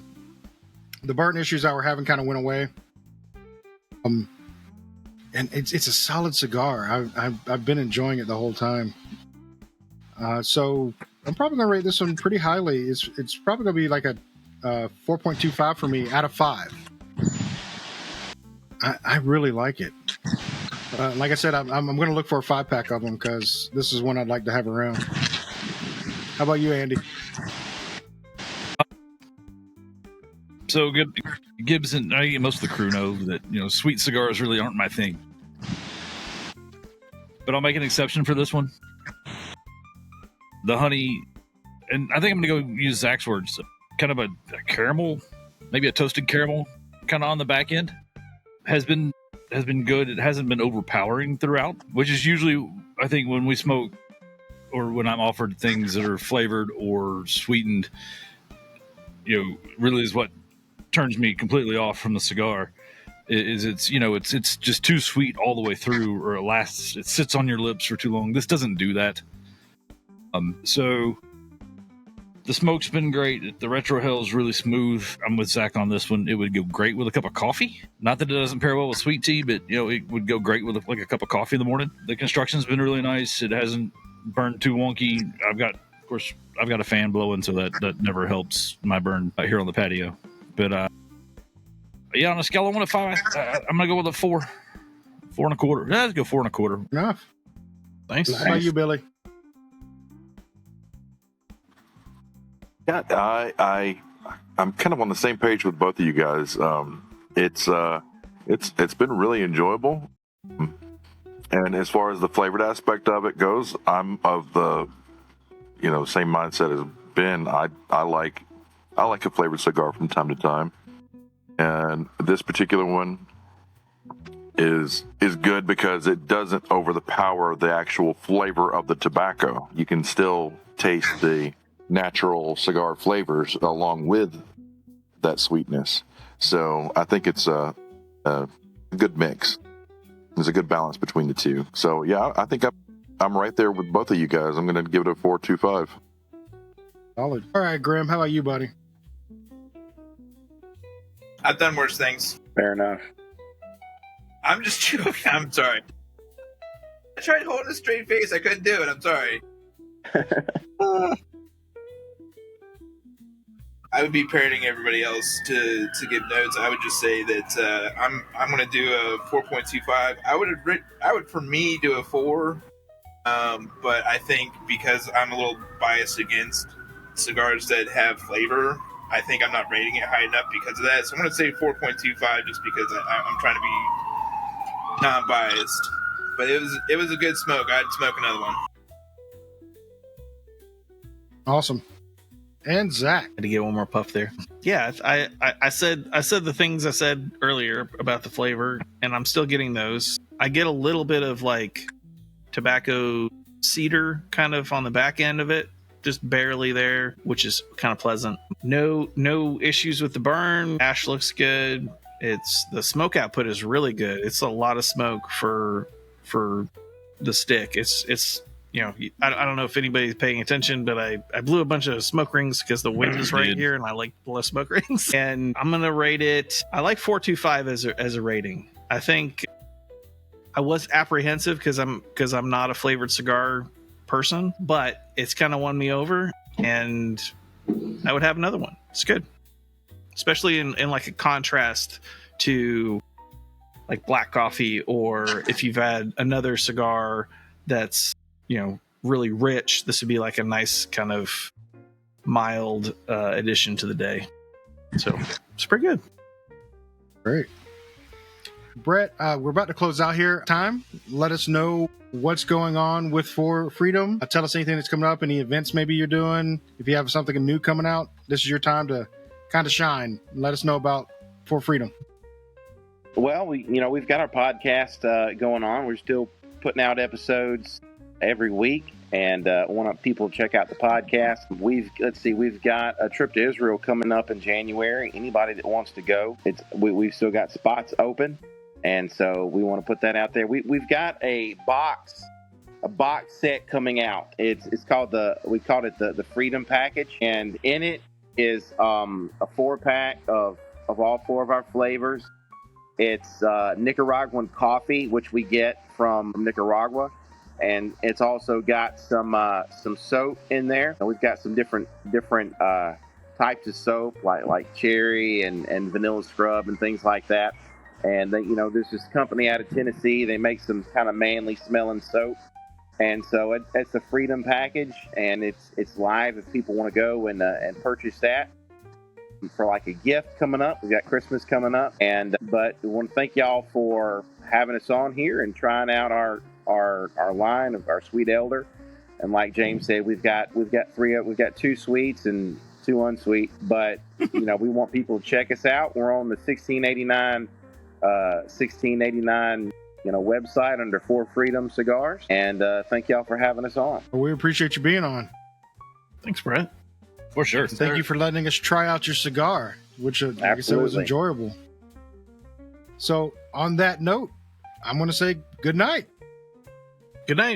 burnt issues I were having kind of went away. and it's a solid cigar. I've been enjoying it the whole time. So I'm probably gonna rate this one pretty highly. It's probably gonna be like a 4.25 for me out of 5. I really like it. Like I said, I'm going to look for a 5-pack of them because this is one I'd like to have around. How about you, Andy? So Gibbs and I, most of the crew know that sweet cigars really aren't my thing, but I'll make an exception for this one. The honey, and I think I'm going to go use Zach's words, kind of a caramel, maybe a toasted caramel, kind of on the back end, has been good. It hasn't been overpowering throughout, which is usually, I think, when we smoke or when I'm offered things that are flavored or sweetened, really is what turns me completely off from the cigar. It's just too sweet all the way through, or it sits on your lips for too long. This doesn't do that. So the smoke's been great. The retrohale is really smooth. I'm with Zach on this one. It would go great with a cup of coffee. Not that it doesn't pair well with sweet tea, but it would go great with a cup of coffee in the morning. The construction's been really nice. It hasn't burned too wonky. I've got a fan blowing, so that never helps my burn out here on the patio. But on a scale of 1 to 5, I'm gonna go with a 4, 4.25. Let's go 4.25. Enough. Thanks. How about you, Billy? Yeah, I'm kind of on the same page with both of you guys. It's been really enjoyable, and as far as the flavored aspect of it goes, I'm of the same mindset as Ben. I like a flavored cigar from time to time, and this particular one is good because it doesn't overpower the actual flavor of the tobacco. You can still taste the natural cigar flavors along with that sweetness. So I think it's a good mix. There's a good balance between the two. So yeah, I think I'm right there with both of you guys. I'm going to give it a 4.25. Solid. All right, Graham, how about you, buddy? I've done worse things. Fair enough. I'm just joking. I'm sorry. I tried holding a straight face. I couldn't do it. I'm sorry. I would be parroting everybody else to give notes. I would just say that I'm going to do a 4.25. I would for me do a 4, but I think because I'm a little biased against cigars that have flavor, I think I'm not rating it high enough because of that. So I'm going to say 4.25 just because I'm trying to be non-biased. But it was a good smoke. I'd smoke another one. Awesome. And Zach. Had to get one more puff there. Yeah, I said the things I said earlier about the flavor, and I'm still getting those. I get a little bit of like tobacco cedar kind of on the back end of it, just barely there, which is kind of pleasant. No issues with the burn. Ash looks good. It's the smoke output is really good. It's a lot of smoke for the stick. It's I don't know if anybody's paying attention, but I blew a bunch of smoke rings because the wind is right here, and I like to blow smoke rings. And I'm gonna rate it. I like 4.25 as a rating. I think I was apprehensive because I'm not a flavored cigar person, but it's kind of won me over, and I would have another one. It's good, especially in like a contrast to like black coffee, or if you've had another cigar that's really rich. This would be like a nice kind of mild addition to the day. So it's pretty good. Great. Brett, we're about to close out here. Time. Let us know what's going on with For Freedom. Tell us anything that's coming up, any events maybe you're doing. If you have something new coming out, this is your time to kind of shine. Let us know about For Freedom. Well, we've got our podcast going on. We're still putting out episodes every week, and want people to check out the podcast. We've got a trip to Israel coming up in January. Anybody that wants to go, we've still got spots open, and so we want to put that out there. We've got a box set coming out. It's called we called it the Freedom Package, and in it is a 4-pack of all 4 of our flavors. It's Nicaraguan coffee, which we get from Nicaragua, and it's also got some soap in there. And we've got some different types of soap, like cherry and vanilla scrub and things like that. And they, there's this company out of Tennessee. They make some kind of manly smelling soap, and so it's a Freedom package, and it's live if people want to go and purchase that for like a gift coming up. We've got Christmas coming up, but we want to thank y'all for having us on here and trying out our line of our Sweet Elder. And like James said, we've got two sweets and two unsweet, but we want people to check us out. We're on the 1689 website under For Freedom Cigars, and thank y'all for having us on. We appreciate you being on. Thanks, Brett. For sure. Thank you for letting us try out your cigar, which like I said was enjoyable. So on that note, I'm going to say good night. Good night.